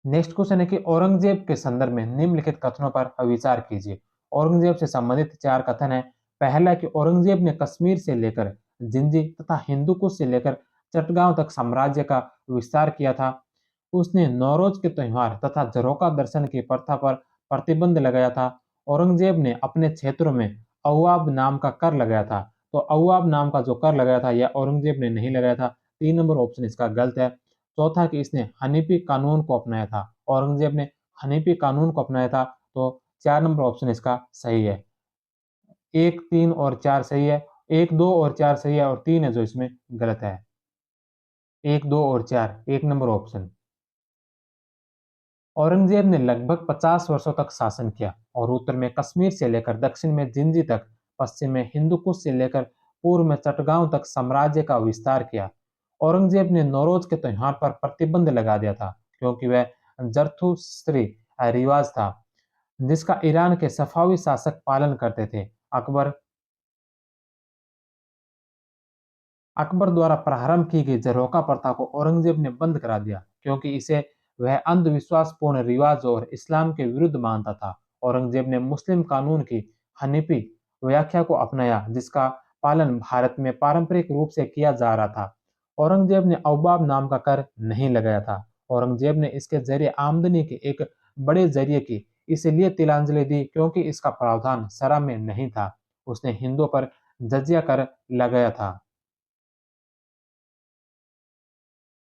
नेक्स्ट क्वेश्चन है कि औरंगजेब के संदर्भ में निम्नलिखित कथनों पर विचार कीजिए। औरंगजेब से संबंधित 4 कथन है। पहला कि औरंगजेब ने कश्मीर से लेकर जिंजी तथा हिंदूकुश से लेकर चटगांव तक साम्राज्य का विस्तार किया था। उसने नौरोज के त्योहार तथा झरोका दर्शन की प्रथा पर प्रतिबंध लगाया था। औरंगजेब ने अपने क्षेत्रों में अवाब नाम का कर लगाया था। तो अवाब नाम का जो कर लगाया था, यह औरंगजेब ने नहीं लगाया था। 3 नंबर ऑप्शन इसका गलत है। चौथा कि इसने हनीफी कानून को अपनाया था। औरंगजेब ने हनीफी कानून को अपनाया था। तो 4 नंबर ऑप्शन इसका सही है। 1, 3 और 4 सही है। 1, 2 और 4 सही है और 3 है जो इसमें गलत है। 1, 2 और 4, 1 नंबर ऑप्शन। औरंगजेब ने लगभग 50 वर्षों तक शासन किया और उत्तर में कश्मीर से लेकर दक्षिण में जिंजी तक, पश्चिम में हिंदुकुश से लेकर पूर्व में चटगांव तक साम्राज्य का विस्तार किया। औरंगजेब ने नौरोज के त्योहार पर प्रतिबंध लगा दिया था, क्योंकि वह जरथुस्त्री रिवाज था, जिसका ईरान के सफावी शासक पालन करते थे। अकबर अकबर द्वारा प्रारंभ की गई जरोका प्रथा को औरंगजेब ने बंद करा दिया, क्योंकि इसे वह अंधविश्वासपूर्ण रिवाज और इस्लाम के विरुद्ध मानता था। औरंगजेब ने मुस्लिम कानून की हनीफी व्याख्या को अपनाया, जिसका पालन भारत में पारंपरिक रूप से किया जा रहा था। औरंगजेब ने अवबाब नाम का कर नहीं लगाया था। औरंगजेब ने इसके जरिए आमदनी के एक बड़े जरिए की इसलिए तिलांजलि दी, क्योंकि इसका प्रावधान शरह में नहीं था। उसने हिंदुओं पर जजिया कर लगाया था।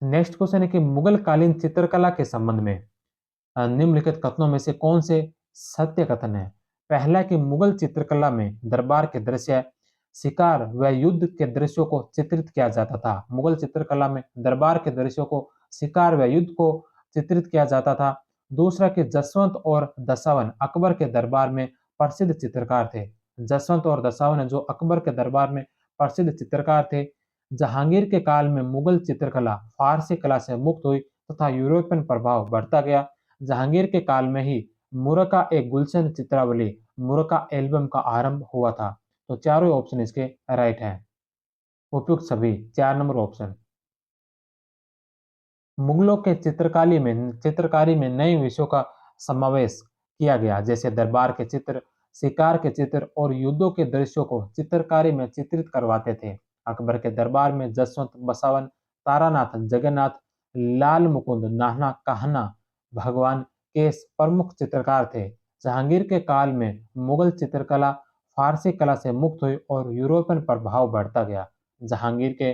नेक्स्ट क्वेश्चन है कि मुगल कालीन चित्रकला के संबंध में निम्नलिखित कथनों में से कौन से सत्य कथन है? पहला कि मुगल चित्रकला में दरबार के दृश्य शिकार व युद्ध के दृश्यों को चित्रित किया जाता था। मुगल चित्रकला में दरबार के दृश्यों को, शिकार व युद्ध को चित्रित किया जाता था। दूसरा कि जसवंत और दशावन अकबर के दरबार में प्रसिद्ध चित्रकार थे। जसवंत और दशावन जो अकबर के दरबार में प्रसिद्ध चित्रकार थे। जहांगीर के काल में मुगल चित्रकला फारसी कला से मुक्त हुई तथा यूरोपियन प्रभाव बढ़ता गया। जहांगीर के काल में ही मुरका एक गुलशन चित्रावली, मुरका एल्बम का आरंभ हुआ था। तो चारों ऑप्शन इसके राइट हैं। उपयुक्त सभी 4 नंबर ऑप्शन। मुगलों के चित्रकारी में नए विषयों का समावेश किया गया, जैसे दरबार के चित्र, शिकार के चित्र और युद्धों के दृश्यों को चित्रकारी में चित्रित करवाते थे। अकबर के दरबार में जसवंत, बसावन, तारानाथ, जगन्नाथ, लाल मुकुंद, नाहना, कान्हा भगवान के प्रमुख चित्रकार थे। जहांगीर के काल में मुगल चित्रकला फारसी कला से मुक्त हुई और यूरोपियन प्रभाव बढ़ता गया। जहांगीर के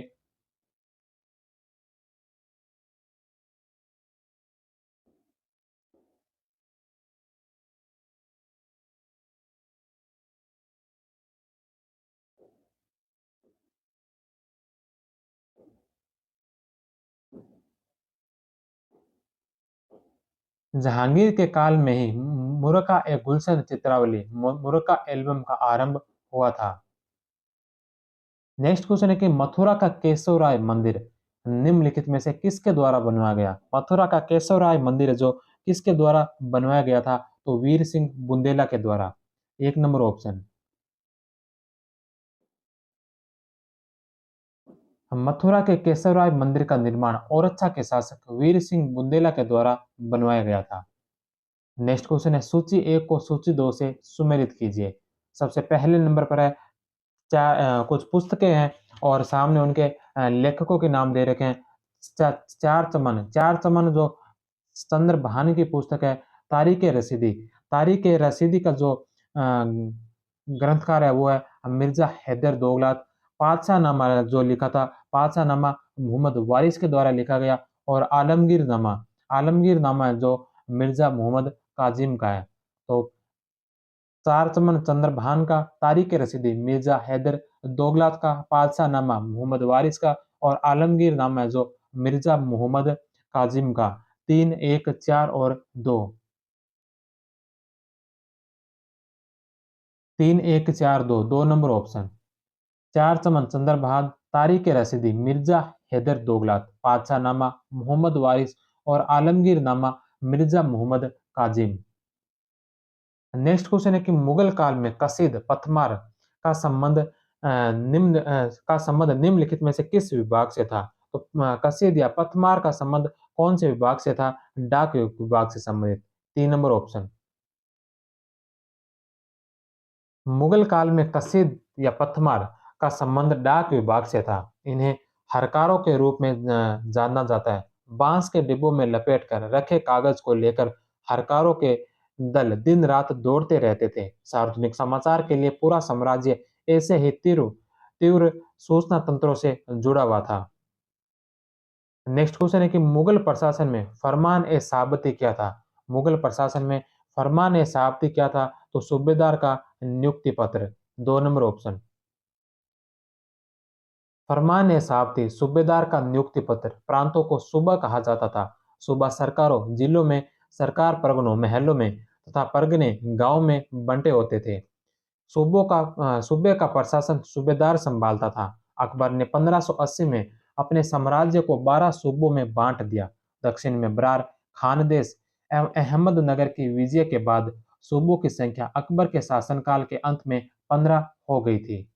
जहांगीर के काल में ही मुरका ए गुलशन चित्रावली, मुरका एल्बम का आरंभ हुआ था। नेक्स्ट क्वेश्चन है कि मथुरा का केशव राय मंदिर निम्नलिखित में से किसके द्वारा बनवाया गया? मथुरा का केशव राय मंदिर जो किसके द्वारा बनवाया गया था? तो वीर सिंह बुंदेला के द्वारा। 1 नंबर ऑप्शन। मथुरा के केशव राय मंदिर का निर्माण ओरछा के शासक वीर सिंह बुंदेला के द्वारा बनवाया गया था। नेक्स्ट क्वेश्चन है सूची 1 को सूची 2 से सुमेलित कीजिए। सबसे पहले नंबर पर है कुछ पुस्तकें हैं और सामने उनके लेखकों के नाम दे रखे हैं। चार चमन जो चंद्र भान की पुस्तक है। तारीख रसीदी का जो ग्रंथकार है वो है मिर्जा हैदर दोगलात। पातशाहनामा जो लिखा था, पातशाहनामा मोहम्मद वारिस के द्वारा लिखा गया। और आलमगीर नामा जो मिर्जा मोहम्मद काजिम का है। तो चार चमन चंद्रभान का, तारीख रसीदी मिर्जा हैदर दोगलात का, पातशाहनामा मोहम्मद वारिस का और आलमगीर नामा है जो मिर्जा मोहम्मद काजिम का। 3, 1, 4 और 2। 3, 1, 4, 2, 2 नंबर ऑप्शन। चार चमन चंद्रभान, तारीख रसीदी मिर्जा हैदर दोगलात, पातशाहनामा मोहम्मद वारिस और आलमगीर नामा मिर्जा मोहम्मद काजिम। नेक्स्ट क्वेश्चन है कि मुगल काल में कसीद पथमार का संबंध निम्नलिखित में से किस विभाग से था? तो कसीद या पथमार का संबंध कौन से विभाग से था? डाक विभाग से संबंधित। 3 नंबर ऑप्शन। मुगल काल में कसीद या पथमार का संबंध डाक विभाग से था। इन्हें हरकारों के रूप में जाना जाता है। बांस के डिब्बों में लपेटकर रखे कागज को लेकर हरकारों के दल दिन रात दौड़ते रहते थे। सार्वजनिक समाचार के लिए पूरा साम्राज्य ऐसे ही तीव्र तीव्र सूचना तंत्रों से जुड़ा हुआ था। नेक्स्ट क्वेश्चन है कि मुगल प्रशासन में फरमान ए साबती क्या था? मुगल प्रशासन में फरमान ए साबती क्या था? तो सूबेदार का नियुक्ति पत्र। 2 नंबर ऑप्शन। फरमान ए साबती सूबेदार का नियुक्ति पत्र। प्रांतों को सूबा कहा जाता था। सूबा सरकारों, जिलों में सरकार, परगनों, महलों में तथा परगने गांव में बंटे होते थे। सूबे का प्रशासन सूबेदार संभालता था। अकबर ने 1580 में अपने साम्राज्य को 12 सूबों में बांट दिया। दक्षिण में बरार, खानदेश एवं अहमदनगर की विजय के बाद सूबों की संख्या अकबर के शासनकाल के अंत में 15 हो गई थी।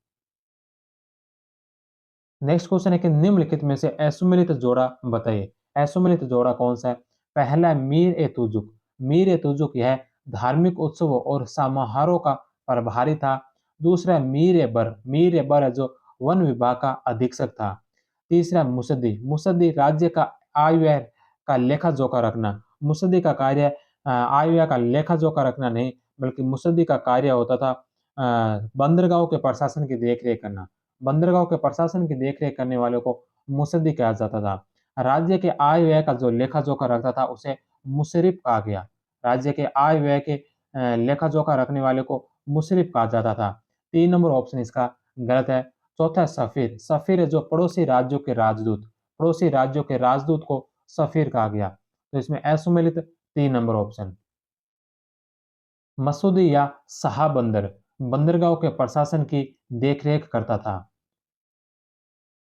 नेक्स्ट क्वेश्चन है कि निम्नलिखित में से असुमेलित जोड़ा बताइए। असुमेलित जोड़ा कौन सा है? पहला है मीर ए तुजुक। मीर ए तुजुक यह धार्मिक उत्सवों और समारोह का प्रभारी था। दूसरा है मीर ए बर। मीर ए बर है जो वन विभाग का अधीक्षक था। तीसरा मुसद्दी। मुसद्दी राज्य का आय व्यय का लेखा जोखा रखना। मुसद्दी का कार्य आय व्यय का लेखा जोखा रखना नहीं, बल्कि मुसद्दी का कार्य होता था बंदरगाहों के प्रशासन की देखरेख करना। बंदरगाहों के प्रशासन की देखरेख करने वालों को मुसद्दी कहा जाता था। राज्य के आय व्यय का जो लेखा जोखा रखता था उसे मुशरिफ कहा गया। राज्य के आय व्यय के लेखा जोखा रखने वाले को मुशरिफ कहा जाता था। 3 नंबर ऑप्शन इसका गलत है। चौथा है सफीर। सफीर है जो पड़ोसी राज्यों के राजदूत। पड़ोसी राज्यों के राजदूत को सफीर कहा गया। तो इसमें असुमेलित 3 नंबर ऑप्शन। मसूदी या शाहबंदर बंदरगाह के प्रशासन की देखरेख करता था।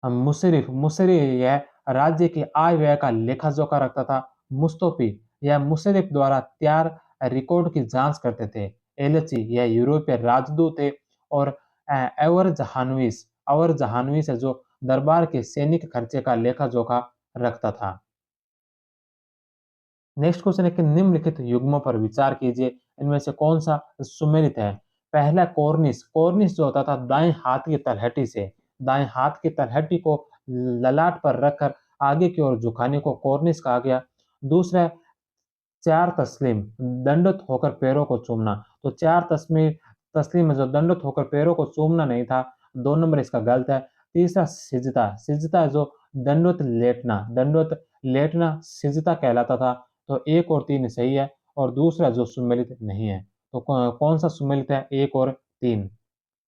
मुशर्रिफ मुशर्रिफ यह राज्य की आय व्यय का लेखा जोखा रखता था। मुस्तोफी यह मुशर्रिफ द्वारा तैयार रिकॉर्ड की जांच करते थे। एलची यह यूरोपीय राजदूत थे। और अवर जहानवीस है जो दरबार के सैनिक खर्चे का लेखा जोखा रखता था। नेक्स्ट क्वेश्चन है कि निम्नलिखित युग्मों पर विचार कीजिए, इनमें से कौन सा सुमेलित है। पहला कॉर्निस। कॉर्निस जो होता था दाएं हाथ की तलहटी से, दाएं हाथ की तलहटी को ललाट पर रखकर आगे की ओर झुकाने को कॉर्निस कहा गया। दूसरा चार तस्लीम, दंडत होकर पैरों को चूमना। तो चार तस्मीर तस्लीम में जो दंडत होकर पैरों को चूमना नहीं था, 2 नंबर इसका गलत है। तीसरा सिजदा। सिजदा जो दंडवत लेटना सिजदा कहलाता था। तो 1 और 3 सही है। और दूसरा जो सुमेलित नहीं है, तो कौन सा सुमेलित है 1 और 3?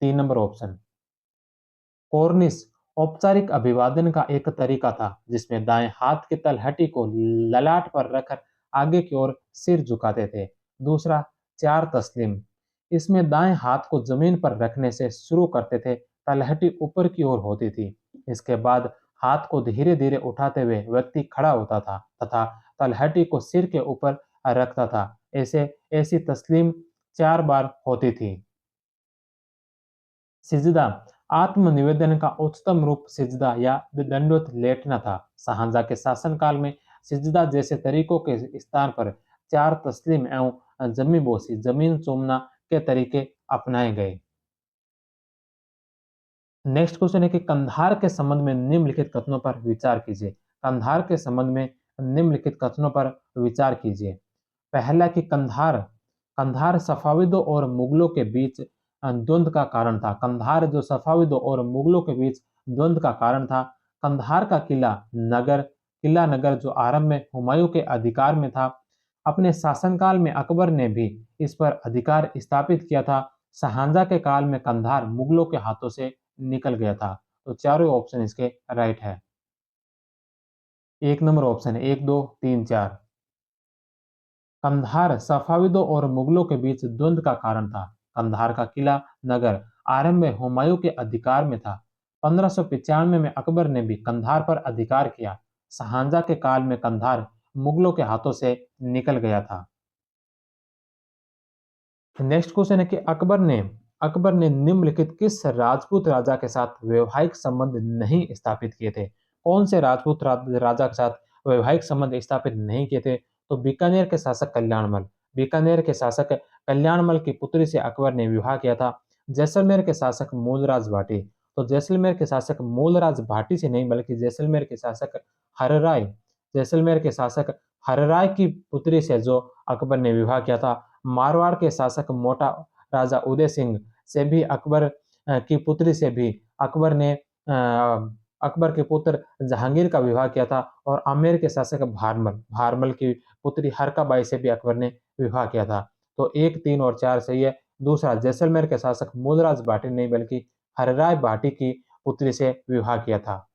3 नंबर ऑप्शन। कॉर्निश औपचारिक अभिवादन का एक तरीका था जिसमें दाएं हाथ की तलहटी को ललाट पर रखकर आगे की ओर सिर झुकाते थे। दूसरा चार तस्लीम, इसमें दाएं हाथ को जमीन पर रखने से शुरू करते थे। तलहटी ऊपर की ओर होती थी। इसके बाद हाथ को धीरे धीरे उठाते हुए व्यक्ति खड़ा होता था तथा तलहटी को सिर के ऊपर रखता था। ऐसे ऐसी तस्लीम 4 बार होती थी। सिजदा आत्मनिवेदन का उच्चतम रूप सिजदा या दंडवत लेटना था। शाहजहां के शासनकाल में सिजदा जैसे तरीकों के स्थान पर चार तस्लीम एवं जमी बोसी जमीन चूमना के तरीके अपनाए गए। नेक्स्ट क्वेश्चन है कि कंधार के संबंध में निम्नलिखित कथनों पर विचार कीजिए। कंधार के संबंध में निम्नलिखित कथनों पर विचार कीजिए। पहला कि कंधार कंधार सफाविदों और मुगलों के बीच द्वंद्व का कारण था। कंधार जो सफाविदों और मुगलों के बीच द्वंद्व का कारण था। कंधार का किला नगर जो आरंभ में हुमायूं के अधिकार में था। अपने शासनकाल में अकबर ने भी इस पर अधिकार स्थापित किया था। शाहजहां के काल में कंधार मुगलों के हाथों से निकल गया था। तो चारों ऑप्शन इसके राइट है। 1 नंबर ऑप्शन है 1, 2, 3, 4। कंधार सफाविदों और मुगलों के बीच द्वंद्व का कारण था। कंधार का किला नगर आरंभ में हुमायूं के अधिकार में था। 1595 में अकबर ने भी कंधार पर अधिकार किया। शाहजहां के काल में कंधार मुगलों के हाथों से निकल गया था। नेक्स्ट क्वेश्चन है कि अकबर ने निम्नलिखित किस राजपूत राजा के साथ वैवाहिक संबंध नहीं स्थापित किए थे। कौन से राजा के साथ वैवाहिक संबंध स्थापित नहीं किए थे। तो बीकानेर के शासक कल्याणमल। बीकानेर के शासक कल्याणमल की पुत्री से अकबर ने विवाह किया था। जैसलमेर के शासक मूलराज भाटी। तो जैसलमेर के शासक मूलराज भाटी से नहीं बल्कि जैसलमेर के शासक हरराय जैसलमेर के शासक हरराय की पुत्री से जो अकबर ने विवाह किया था। मारवाड़ के शासक मोटा राजा उदय सिंह से भी की पुत्री से भी अकबर ने अकबर के पुत्र जहांगीर का विवाह किया था। और आमेर के शासक भारमल की पुत्री हरकाबाई से भी अकबर ने विवाह किया था। तो 1, 3 और 4 सही है। दूसरा जैसलमेर के शासक मूलराज भाटी नहीं बल्कि हरराय भाटी की पुत्री से विवाह किया था।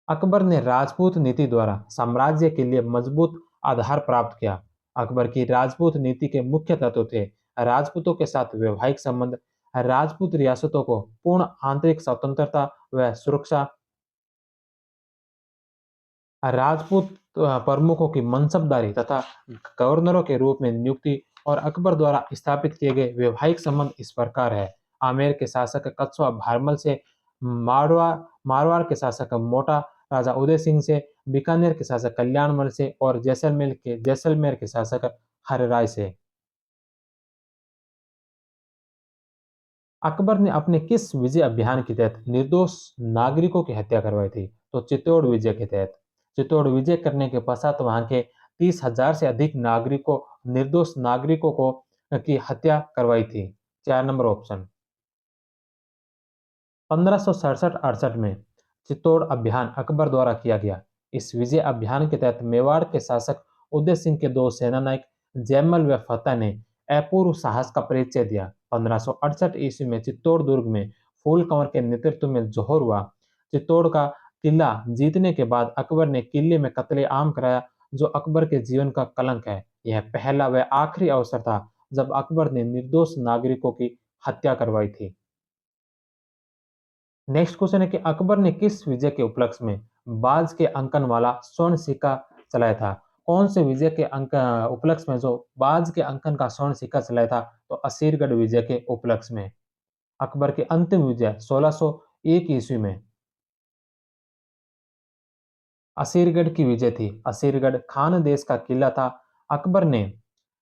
अकबर ने राजपूत नीति द्वारा साम्राज्य के लिए मजबूत आधार प्राप्त किया। अकबर की राजपूत नीति के मुख्य तत्व थे राजपूतों के साथ वैवाहिक संबंध, राजपूत रियासतों को पूर्ण आंतरिक स्वतंत्रता व सुरक्षा, राजपूत प्रमुखों की मनसबदारी तथा गवर्नरों के रूप में नियुक्ति। और अकबर द्वारा स्थापित किए गए वैवाहिक संबंध इस प्रकार है। आमेर के शासक कछुआ भारमल से, मारवाड़ मारवाड़ के शासक मोटा राजा उदय सिंह से, बीकानेर के शासक कल्याणमल से और जैसलमेर के शासक हरराय से। अकबर ने अपने किस विजय अभियान के तहत निर्दोष नागरिकों की हत्या करवाई थी। तो चित्तौड़ विजय के तहत। चित्तौड़ विजय करने के पश्चात वहां के 30,000 से अधिक निर्दोष नागरिकों को की हत्या करवाई थी। 4 नंबर ऑप्शन। 1567-68 में चित्तौड़ अभियान अकबर द्वारा किया गया। इस विजय अभियान के तहत मेवाड़ के शासक उदय सिंह के दो सेनानायक जयमल व फतेह ने अपूर्व साहस का परिचय दिया। 1568 ईस्वी में चित्तौड़ दुर्ग में फूल कंवर के नेतृत्व में जौहर हुआ। चित्तौड़ का किला जीतने के बाद अकबर ने किले में कत्ले-आम कराया, जो अकबर के जीवन का कलंक है। यह पहला व आखिरी अवसर था जब अकबर ने निर्दोष नागरिकों की हत्या करवाई थी। नेक्स्ट क्वेश्चन है कि अकबर ने किस विजय के उपलक्ष्य में बाज के अंकन वाला स्वर्ण सिक्का चलाया था? कौन से विजय के उपलक्ष्य में जो बाज के अंकन का स्वर्ण सिक्का चलाया था? तो असीरगढ़ विजय के उपलक्ष्य में। अकबर की अंतिम विजय 1601 ईस्वी में असीरगढ़ की विजय थी। असीरगढ़ खान देश का किला था। अकबर ने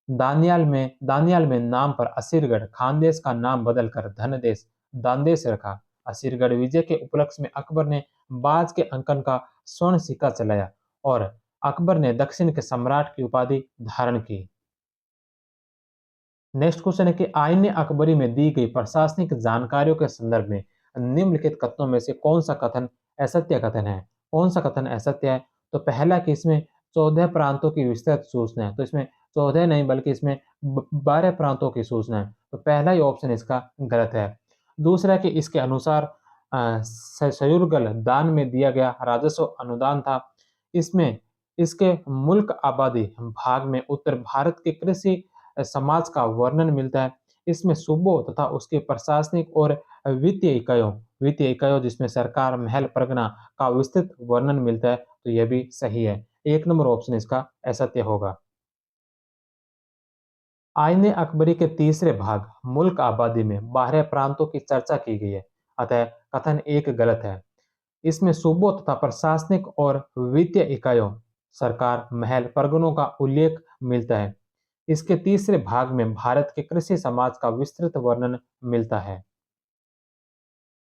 दानियाल में नाम पर असीरगढ़ खानदेश का नाम बदलकर धनदेश दानदेश रखा। असीरगढ़ विजय के उपलक्ष्य में अकबर ने बाज के अंकन का स्वर्ण सिक्का चलाया और अकबर ने दक्षिण के सम्राट की उपाधि धारण की। नेक्स्ट क्वेश्चन है कि आईने अकबरी में दी गई प्रशासनिक जानकारियों के संदर्भ में निम्नलिखित कथनों में से कौन सा कथन असत्य कथन है? कौन सा कथन असत्य है? तो पहला कि इसमें 14 प्रांतों की विस्तृत सूचना है, तो इसमें 14 नहीं बल्कि इसमें 12 प्रांतों की सूचना है, तो पहला ही ऑप्शन इसका गलत है। दूसरा कि इसके अनुसार सयुरगल दान में दिया गया राजस्व अनुदान था। इसमें इसके मुल्क आबादी भाग में उत्तर भारत के कृषि समाज का वर्णन मिलता है। इसमें सूबों तथा उसके प्रशासनिक और वित्तीय इकाइयों जिसमें सरकार, महल, परगना का विस्तृत वर्णन मिलता है, तो यह भी सही है। 1 नंबर ऑप्शन इसका असत्य होगा। आईने अकबरी के तीसरे भाग मुल्क आबादी में 12 प्रांतों की चर्चा की गई है, अतः कथन 1 गलत है। इसमें सूबों तथा प्रशासनिक और वित्तीय इकाइयों, सरकार, महल, परगनों का उल्लेख मिलता है। इसके तीसरे भाग में भारत के कृषि समाज का विस्तृत वर्णन मिलता है।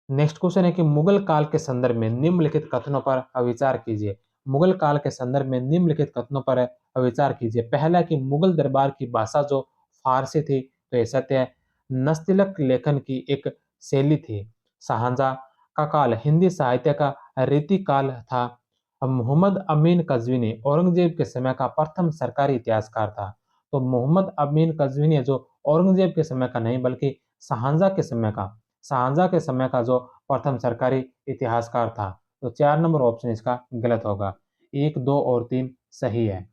नेक्स्ट क्वेश्चन है कि मुगल काल के संदर्भ में निम्नलिखित कथनों पर विचार कीजिए। मुगल काल के संदर्भ में निम्नलिखित कथनों पर विचार कीजिए। पहला कि मुगल दरबार की भाषा जो फारसी थी, तो यह सत्य है। नस्तलिक लेखन की एक शैली थी। शाहजहां का काल हिंदी साहित्य का रीति काल था। मोहम्मद अमीन कज़वीनी औरंगजेब के समय का प्रथम सरकारी इतिहासकार था। तो मोहम्मद अमीन कज़वीनी जो औरंगजेब के समय का नहीं बल्कि शाहजहां के समय का जो प्रथम सरकारी इतिहासकार था। तो 4 नंबर ऑप्शन इसका गलत होगा। 1, 2 और 3 सही है।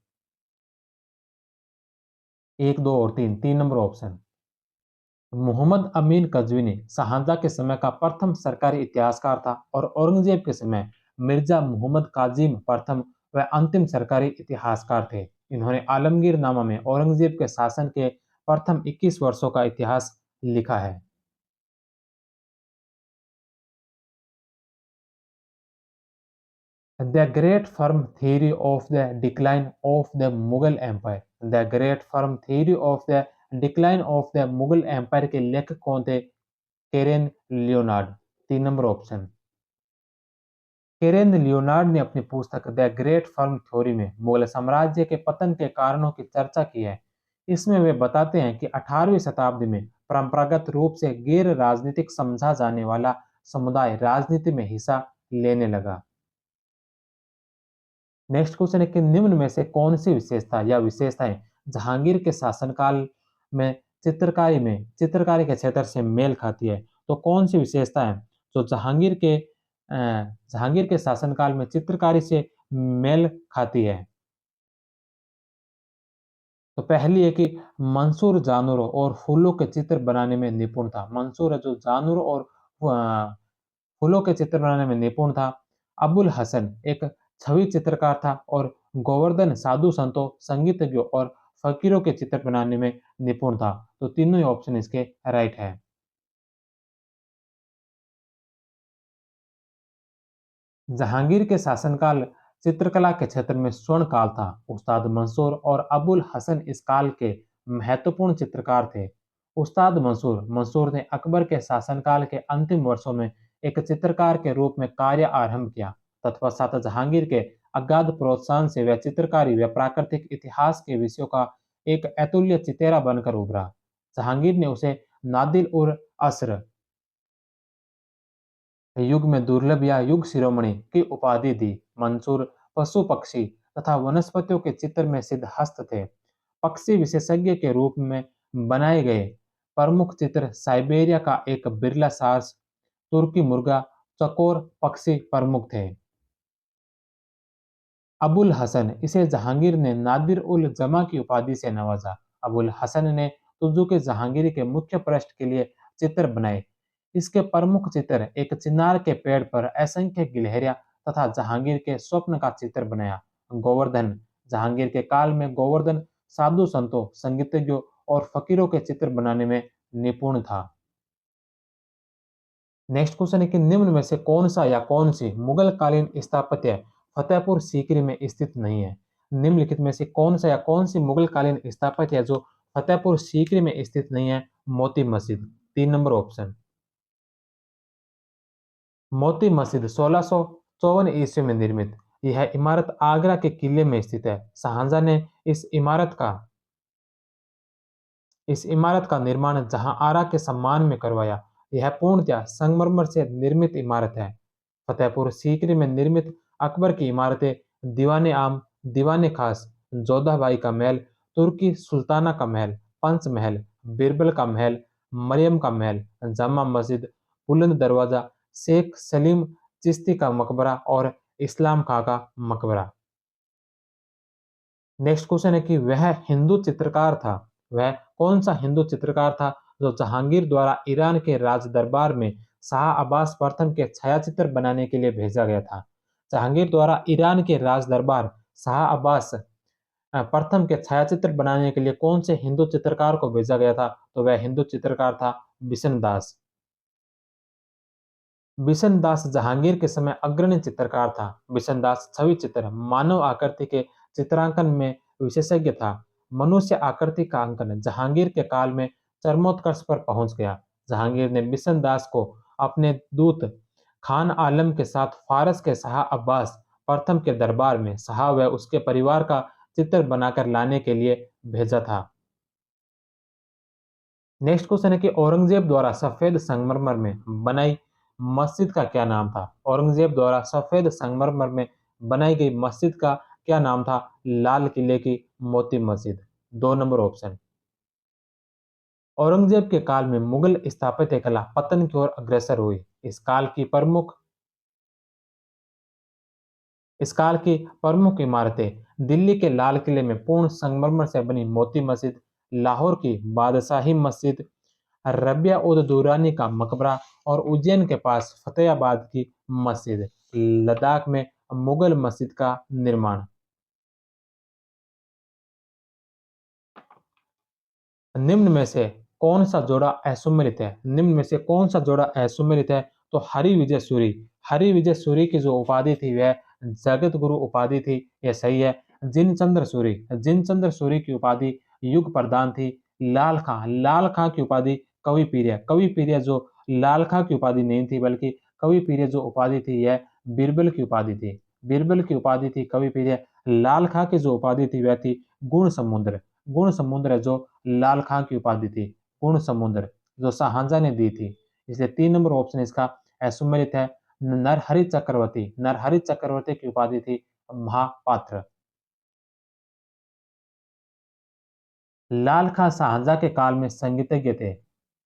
1, 2 और 3 नंबर ऑप्शन। मोहम्मद अमीन कज़वीनी शाहजहां के समय का प्रथम सरकारी इतिहासकार था और औरंगजेब के समय मिर्जा मोहम्मद काजिम प्रथम व अंतिम सरकारी इतिहासकार थे। इन्होंने आलमगीरनामा में औरंगजेब के शासन के प्रथम 21 वर्षों का इतिहास लिखा है। The Great Firm Theory of the Decline of the Mughal Empire. The Great Firm Theory of the Decline of the Mughal Empire के लेखक कौन थे? केरेन लियोनार्ड। 3 number option. केरेन लियोनार्ड ने अपनी पुस्तक द ग्रेट फर्म थ्योरी में मुगल साम्राज्य के पतन के कारणों की चर्चा की है। इसमें वे बताते हैं कि 18वीं शताब्दी में परंपरागत रूप से गैर राजनीतिक समझा जाने वाला समुदाय राजनीति में हिस्सा लेने लगा। नेक्स्ट क्वेश्चन है कि निम्न में से कौन सी विशेषता या विशेषताएं जहांगीर के शासनकाल में चित्रकारी के क्षेत्र से मेल खाती है? तो कौन सी विशेषताएं जो जहांगीर के शासनकाल में चित्रकारी से मेल खाती है? तो पहली है कि मंसूर जानवरों और फूलों के चित्र बनाने में निपुण था। मंसूर है जो जानवरों और फूलों के चित्र बनाने में निपुण था। अबुल हसन एक छवि चित्रकार था और गोवर्धन साधु संतों, संगीतज्ञों और फकीरों के चित्र बनाने में निपुण था। तो तीनों ही ऑप्शन इसके राइट है। जहांगीर के शासनकाल चित्रकला के क्षेत्र में स्वर्ण काल था। उस्ताद मंसूर और अबुल हसन इस काल के महत्वपूर्ण चित्रकार थे। उस्ताद मंसूर ने अकबर के शासनकाल के अंतिम वर्षों में एक चित्रकार के रूप में कार्य आरंभ किया। तत्पश्चात जहांगीर के अगाध प्रोत्साहन से वह चित्रकारी व प्राकृतिक इतिहास के विषयों का एक अतुल्य चितेरा बनकर उभरा। जहांगीर ने उसे नादिल उर असर युग में दुर्लभ या युग शिरोमणि की उपाधि दी। मंसूर पशु पक्षी तथा वनस्पतियों के चित्र में सिद्धहस्त थे। पक्षी विशेषज्ञ के रूप में बनाए गए प्रमुख चित्र साइबेरिया का एक बिरला सार्स, तुर्की मुर्गा, चकोर पक्षी प्रमुख थे। अबुल हसन, इसे जहांगीर ने नादिर उल जमा की उपाधि से नवाजा। अबुल हसन ने तुर्जु के जहांगीर के मुख्य पृष्ठ के लिए चित्र बनाए। इसके प्रमुख चित्र एक चिनार के पेड़ पर असंख्य गिलहरियां तथा जहांगीर के स्वप्न का चित्र बनाया। गोवर्धन, जहांगीर के काल में गोवर्धन साधु संतों, संगीतज्ञों और फकीरों के चित्र बनाने में निपुण था। नेक्स्ट क्वेश्चन है कि निम्न में से कौन सा या कौन सी मुगल कालीन स्थापत्य फतेहपुर सीकरी में स्थित नहीं है। निम्नलिखित में से कौन सा या कौन सी मुगल कालीन स्थापत्य है जो फतेहपुर सीकरी में स्थित नहीं है। Moti Masjid, 3 number option. मोती मस्जिद 1654 ईस्वी में निर्मित। यह इमारत आगरा के किले में स्थित है। शाहजहां ने इस इमारत का निर्माण जहांआरा के सम्मान में करवाया। यह पूर्णतः संगमरमर से निर्मित इमारत है। फतेहपुर सीकरी में निर्मित अकबर की इमारतें दीवाने आम, दीवाने खास, जोधाबाई का महल, तुर्की सुल्ताना का महल, पंच महल, बिरबल का महल, मरियम का महल, जामा मस्जिद, बुलंद दरवाजा, शेख सलीम चिश्ती का मकबरा और इस्लाम खां का मकबरा। नेक्स्ट क्वेश्चन है कि वह हिंदू चित्रकार था। वह कौन सा हिंदू चित्रकार था जो जहांगीर द्वारा ईरान के राज दरबार में शाह अब्बास प्रथम के छायाचित्र बनाने के लिए भेजा गया था। जहांगीर द्वारा ईरान के राज दरबार शाह अब्बास प्रथम के छायाचित्र बनाने के लिए कौन से हिंदू चित्रकार को भेजा गया था, तो वह हिंदू चित्रकार था बिशन दास। बिशन दास जहांगीर के समय अग्रणी चित्रकार था। बिशन दास छवि चित्र, मानव आकृति के चित्रांकन में विशेषज्ञ था। मनुष्य आकृति का अंकन जहांगीर के काल में चरमोत्कर्ष पर पहुंच गया। जहांगीर ने बिशन दास को अपने दूत खान आलम के साथ फारस के शाह अब्बास प्रथम के दरबार में शाह व उसके परिवार का चित्र बनाकर लाने के लिए भेजा था। नेक्स्ट क्वेश्चन है कि औरंगजेब द्वारा सफेद संगमरमर में बनाई मस्जिद का क्या नाम था। औरंगजेब द्वारा सफेद संगमरमर में बनाई गई मस्जिद का क्या नाम था। लाल किले की मोती मस्जिद, 2 नंबर ऑप्शन। औरंगजेब के काल में मुगल स्थापत्य कला पतन की ओर अग्रसर हुई। इस काल की प्रमुख इमारतें दिल्ली के लाल किले में पूर्ण संगमरमर से बनी मोती मस्जिद, लाहौर की बादशाही मस्जिद, रबिया उद दुरानी का मकबरा और उज्जैन के पास फतेहाबाद की मस्जिद, लद्दाख में मुगल मस्जिद का निर्माण। निम्न में से कौन सा जोड़ा असुमेलित है। निम्न में से कौन सा जोड़ा असुमेलित है, तो हरि विजय सूरी की जो उपाधि थी वह जगत गुरु उपाधि थी, यह सही है। जिनचंद्र सूरी की उपाधि युग प्रदान थी। लाल खां की उपाधि कवि पीरिया जो लाल खां की उपाधि नहीं थी बल्कि कवि पीरिया जो उपाधि थी यह बीरबल की उपाधि थी। बीरबल की उपाधि थी कवि पीरिया। लाल खां की जो उपाधि थी वह थी गुण समुद्र जो लाल खां की उपाधि थी। गुण समुद्र जो शाहजहां ने दी थी। इसलिए 3 नंबर ऑप्शन इसका असुमेलित है। नरहरि चक्रवर्ती की उपाधि थी महापात्र। लाल खां शाहजहां के काल में संगीतज्ञ थे।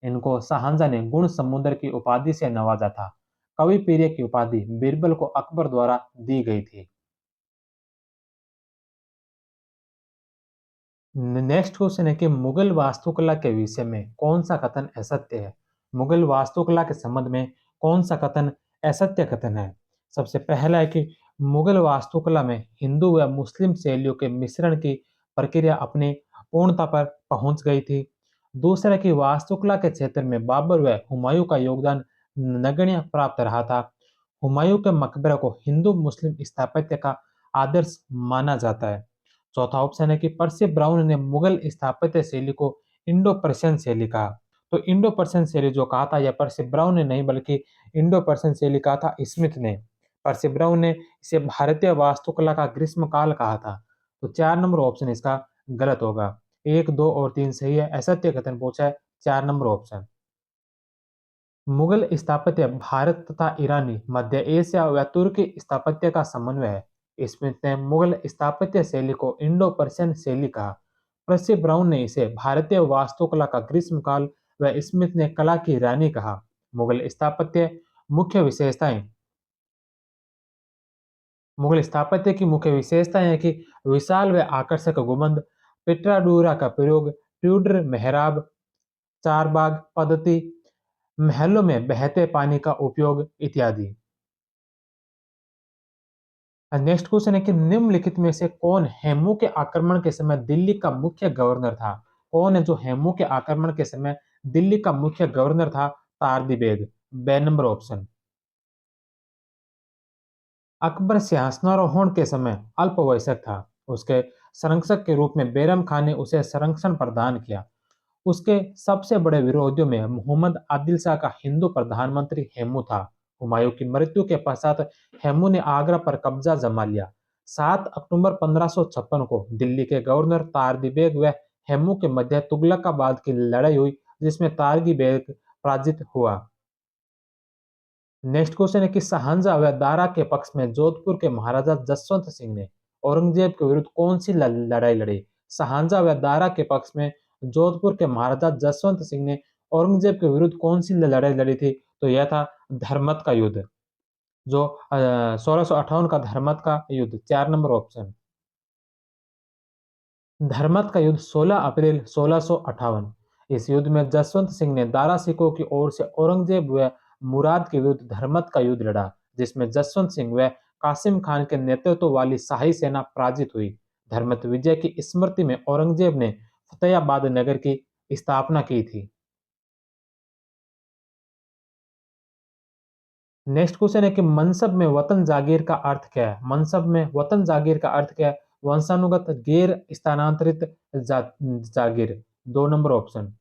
इनको शाहजहां ने गुण समुद्र की उपाधि से नवाजा था। कवि पीरिय की उपाधि बीरबल को अकबर द्वारा दी गई थी। नेक्स्ट क्वेश्चन है कि मुगल वास्तुकला के विषय में कौन सा कथन असत्य है। मुगल वास्तुकला के संबंध में कौन सा कथन असत्य कथन है। सबसे पहला है कि मुगल वास्तुकला में हिंदू व मुस्लिम शैलियों के मिश्रण की प्रक्रिया अपनी पूर्णता पर पहुंच गई थी। दूसरा है कि वास्तुकला के क्षेत्र में बाबर व हुमायूं का योगदान नगण्य प्राप्त रहा था। हुमायूं के मकबरे को हिंदू मुस्लिम स्थापत्य का आदर्श माना जाता है। चौथा ऑप्शन है कि पर्सी ब्राउन ने मुगल स्थापत्य शैली को इंडो पर्शियन शैली कहा। तो इंडो पर्शियन शैली जो कहा था यह पर्सी ब्राउन ने नहीं बल्कि इंडो पर्शियन शैली कहा था स्मिथ ने। पर्सी ब्राउन ने इसे भारतीय वास्तुकला का ग्रीष्मकाल कहा था। तो 4 नंबर ऑप्शन इसका गलत होगा। 1, 2 और 3 सही है। असत्य कथन पूछा है 4 नंबर ऑप्शन। मुगल स्थापत्य भारत तथा ईरानी, मध्य एशिया व तुर्की स्थापत्य का समन्वय है। स्मिथ ने मुगल स्थापत्य शैली को इंडो पर्शियन शैली कहा। पर्सी ब्राउन ने इसे भारतीय वास्तुकला का ग्रीष्मकाल वह स्मिथ ने कला की रानी कहा। मुगल स्थापत्य मुख्य विशेषताएं मुगल स्थापत्य की मुख्य विशेषताएं हैं कि विशाल व आकर्षक गुंबद, पिट्राडूरा का प्रयोग, ट्यूडर मेहराब, चारबाग पद्धति, महलों में बहते पानी का उपयोग इत्यादि। नेक्स्ट क्वेश्चन है कि निम्नलिखित में से कौन हेमू के आक्रमण के समय दिल्ली का मुख्य गवर्नर था? कौन है जो हेमू के आक्रमण के समय दिल्ली का मुख्य गवर्नर था? तारदी बेग। बे नंबर ऑप्शन। अकबर सिंहासनारोहण के समय अल्पवयस्क था। उसके संरक्षक के रूप में बैरम खान ने उसे संरक्षण प्रदान किया। उसके सबसे बड़े विरोधियों में मोहम्मद आदिल शाह का हिंदू प्रधानमंत्री हेमू था। हुमायूं की मृत्यु के पश्चात हेमू ने आगरा पर कब्जा जमा लिया। 7 अक्टूबर 1556 को दिल्ली के गवर्नर तारदी बेग व हेमू के मध्य तुगलकाबाद की लड़ाई हुई, जिसमें तारगी बेग पराजित हुआ। नेक्स्ट क्वेश्चन है कि शाहजहां व दारा के पक्ष में जोधपुर के महाराजा जसवंत सिंह ने औरंगजेब के विरुद्ध कौन सी लड़ाई लड़ी? शाहजहां व दारा के पक्ष में जोधपुर के महाराजा जसवंत सिंह ने औरंगजेब के विरुद्ध कौन सी लड़ाई लड़ी थी? तो यह था धर्मत का युद्ध, जो 1658 का धर्मत का युद्ध। 4 नंबर ऑप्शन। धर्मत का युद्ध 16 अप्रैल 1658। इस युद्ध में जसवंत सिंह ने दारा सिखों की ओर से औरंगजेब व मुराद के विरुद्ध धर्मत का युद्ध लड़ा, जिसमें जसवंत सिंह व कासिम खान के नेतृत्व वाली शाही सेना पराजित हुई। धर्मत विजय की स्मृति में औरंगजेब ने फतेहाबाद नगर की स्थापना की थी। नेक्स्ट क्वेश्चन है कि मनसब में वतन जागीर का अर्थ क्या है? मनसब में वतन जागीर का अर्थ क्या है? वंशानुगत गैर स्थानांतरित जागीर। 2 नंबर ऑप्शन।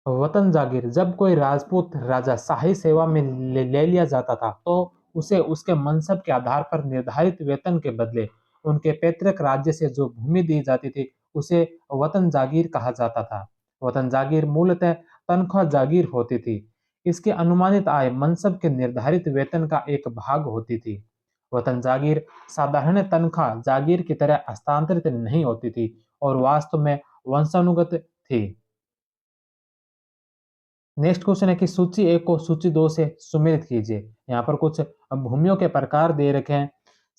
वतन जागीर जब कोई राजपूत राजा शाही सेवा में ले लिया जाता था, तो उसे उसके मनसब के आधार पर निर्धारित वेतन के बदले उनके पैतृक राज्य से जो भूमि दी जाती थी, उसे वतन जागीर कहा जाता था। वतन जागीर मूलतः तनख्वाह जागीर होती थी। इसकी अनुमानित आय मनसब के निर्धारित वेतन का एक भाग होती थी। वतन जागीर साधारण तनख्वाह जागीर की तरह हस्तांतरित नहीं होती थी और वास्तव में वंशानुगत थी। नेक्स्ट क्वेश्चन है कि सूची एक को सूची दो से सुमेलित कीजिए। यहाँ पर कुछ भूमियों के प्रकार दे रखे हैं।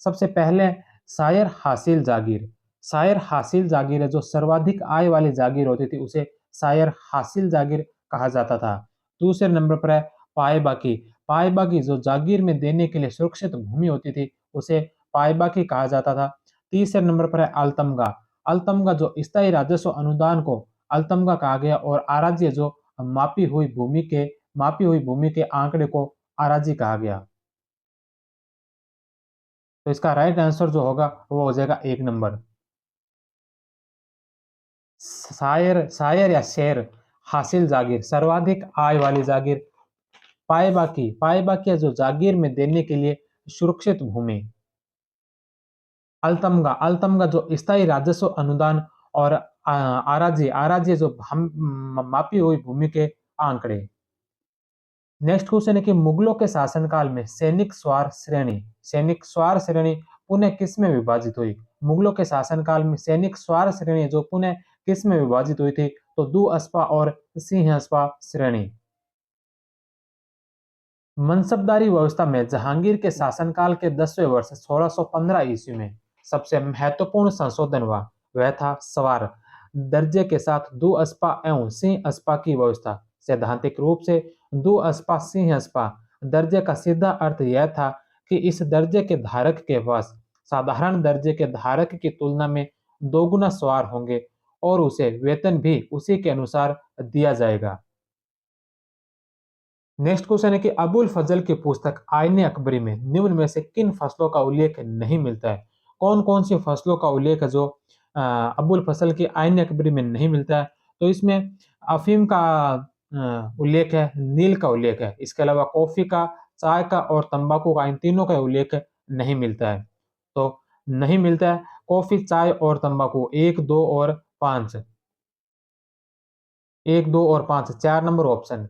सबसे पहले शायर हासिल जागीर। शायर हासिल जागीर है, जो सर्वाधिक आय वाली जागीर होती थी, उसे शायर हासिल जागीर कहा जाता था। दूसरे नंबर पर है पाए बाकी। पाए बाकी जो जागीर में देने के लिए सुरक्षित भूमि होती थी, उसे पाए बाकी कहा जाता था। तीसरे नंबर पर है अल्तमगा। अल्तमगा जो स्थायी राजस्व अनुदान को अल्तमगा कहा गया, और आराज्य जो मापी हुई भूमि के आंकड़े को आराजी कहा गया। तो इसका राइट आंसर जो होगा वो हो जाएगा 1 नंबर। शायर शायर या शेर हासिल जागीर सर्वाधिक आय वाली जागीर। पाए बाकी है जो जागीर में देने के लिए सुरक्षित भूमि। अल्तमगा जो स्थायी राजस्व अनुदान, और आराजी आराजी जो हम मापी हुई भूमि के आंकड़े। नेक्स्ट क्वेश्चन है कि मुगलों के शासनकाल में सैनिक स्वार श्रेणी पुनः किस में विभाजित हुई? मुगलों के शासनकाल में सैनिक स्वार श्रेणी जो पुनः किस में विभाजित हुई थी? तो दुअस्पा और सिंहस्पा श्रेणी। मनसबदारी व्यवस्था में जहांगीर के शासनकाल के 10वें वर्ष 1615 ईस्वी में सबसे महत्वपूर्ण संशोधन हुआ। वह था सवार दर्जे के साथ दुअस्पा एवं सिंह अस्पा की व्यवस्था। सैद्धांतिक रूप से दुअस्पा सिंह अस्पा दर्जे का सीधा अर्थ यह था कि इस दर्जे के धारक के पास साधारण दर्जे के धारक की तुलना में दोगुना सवार होंगे, और उसे वेतन भी उसी के अनुसार दिया जाएगा। नेक्स्ट क्वेश्चन है कि अबुल फजल की पुस्तक आईने अकबरी में निम्न में से किन फसलों का उल्लेख नहीं मिलता है? कौन कौन सी फसलों का उल्लेख है जो अबुल फजल की आईने अकबरी में नहीं मिलता है? तो इसमें अफीम का उल्लेख है, नील का उल्लेख है। इसके अलावा कॉफी का, चाय का और तंबाकू का, इन तीनों का उल्लेख नहीं मिलता है। तो नहीं मिलता है कॉफी, चाय और तंबाकू। 1, 2 और 5 4 नंबर ऑप्शन।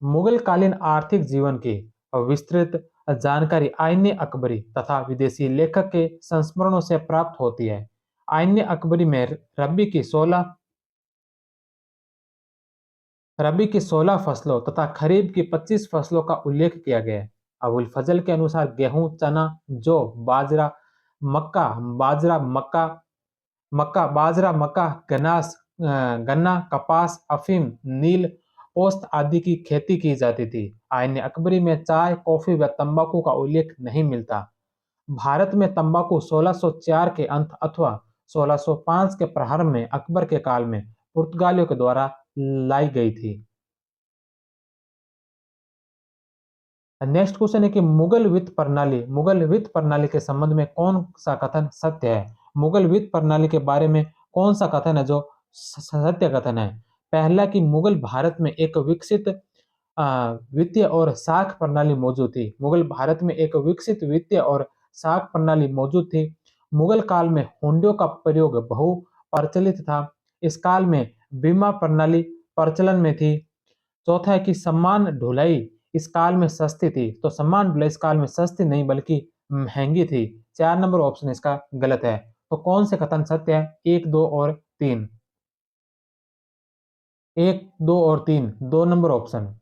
मुगल कालीन आर्थिक जीवन की विस्तृत जानकारी आईने अकबरी तथा विदेशी लेखक के संस्मरणों से प्राप्त होती है। आईने अकबरी में रबी की 16 रबी की 16 फसलों तथा खरीफ की 25 फसलों का उल्लेख किया गया है। अबुल फजल के अनुसार गेहूं, चना, जौ, बाजरा, मक्का, बाजरा, मक्का, मक्का, बाजरा, मक्का, गन्ना, कपास, अफीम, नील, ओस्त आदि की खेती की जाती थी। आईन अकबरी में चाय, कॉफी व तंबाकू का उल्लेख नहीं मिलता। भारत में तंबाकू 1604 के अंत अथवा 1605 के प्रारंभ में अकबर के काल में पुर्तगालियों के द्वारा लाई गई थी। नेक्स्ट क्वेश्चन है कि मुगल वित्त प्रणाली के संबंध में कौन सा कथन सत्य है? मुगल वित्त प्रणाली के बारे में कौन सा कथन है जो सत्य कथन है? पहला कि मुगल भारत में एक विकसित वित्तीय और साख प्रणाली मौजूद थी। मुगल भारत में एक विकसित वित्तीय और साख प्रणाली मौजूद थी। मुगल काल में हुंडियों का प्रयोग बहु प्रचलित था। इस काल में बीमा प्रणाली प्रचलन में थी। चौथा है कि सम्मान ढुलाई इस काल में सस्ती थी। तो सम्मान ढुलाई इस काल में सस्ती नहीं बल्कि महंगी थी। 4 नंबर ऑप्शन इसका गलत है। तो कौन से कथन सत्य है? एक, दो और तीन। एक, दो और तीन, 2 नंबर ऑप्शन।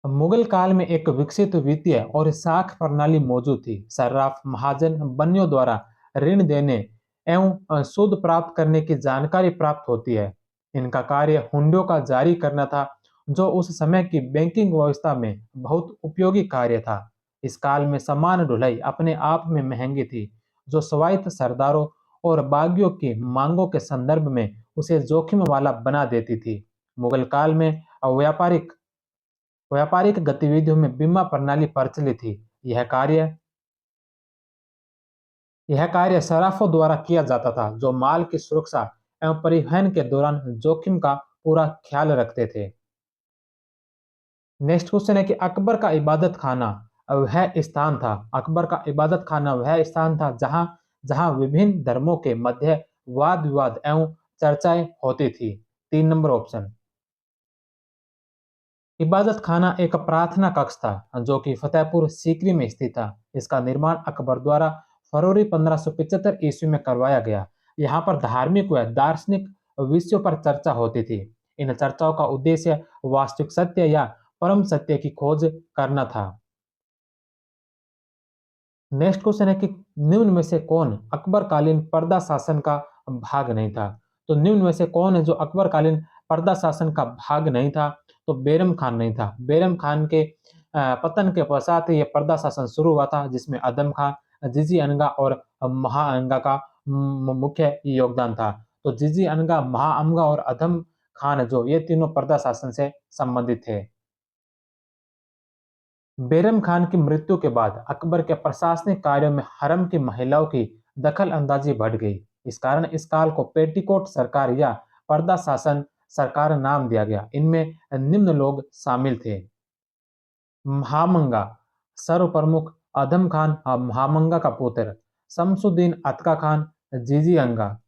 मुगल काल में एक विकसित वित्तीय और साख प्रणाली मौजूद थी। सर्राफ, महाजन, बनियों द्वारा ऋण देने एवं सूद प्राप्त करने की जानकारी प्राप्त होती है। इनका कार्य हुंडियों का जारी करना था, जो उस समय की बैंकिंग व्यवस्था में बहुत उपयोगी कार्य था। इस काल में सामान ढुलाई अपने आप में महंगी थी, जो स्वायत्त सरदारों और बागियों की मांगों के संदर्भ में उसे जोखिम वाला बना देती थी। मुगल काल में व्यापारिक व्यापारिक गतिविधियों में बीमा प्रणाली प्रचलित थी। यह कार्य सराफों द्वारा किया जाता था, जो माल की सुरक्षा एवं परिवहन के दौरान जोखिम का पूरा ख्याल रखते थे। नेक्स्ट क्वेश्चन है कि अकबर का इबादत खाना वह स्थान था जहां जहां विभिन्न धर्मों के मध्य वाद विवाद एवं चर्चाएं होती थी। 3 नंबर ऑप्शन। इबादत खाना एक प्रार्थना कक्ष था, जो कि फतेहपुर सीकरी में स्थित था। इसका निर्माण अकबर द्वारा फरवरी 1575 ईस्वी में करवाया गया। यहाँ पर धार्मिक व दार्शनिक विषयों पर चर्चा होती थी। इन चर्चाओं का उद्देश्य वास्तविक सत्य या परम सत्य की खोज करना था। नेक्स्ट क्वेश्चन है कि निम्न में से कौन अकबरकालीन पर्दा शासन का भाग नहीं था? तो निम्न में से कौन है जो अकबरकालीन पर्दा शासन का भाग नहीं था? तो बैरम खान नहीं था। बैरम खान के पतन के पश्चात ये पर्दा शासन शुरू हुआ था, जिसमें अदम खान, जिजी अनगा और महाअनगा का मुख्य योगदान था। तो जिजी अनगा, महाअनगा और अदम खान जो ये तीनों पर्दा शासन से संबंधित थे। बैरम खान की मृत्यु के बाद अकबर के प्रशासनिक कार्यों में हरम की महिलाओं की दखल अंदाजी बढ़ गई। इस कारण इस काल को पेटीकोट सरकार या पर्दा शासन सरकार नाम दिया गया। इनमें निम्न लोग शामिल थे: महामंगा, सर्व प्रमुख अधम खान और महामंगा का पुत्र शमसुद्दीन अतका खान, जीजी अंगा।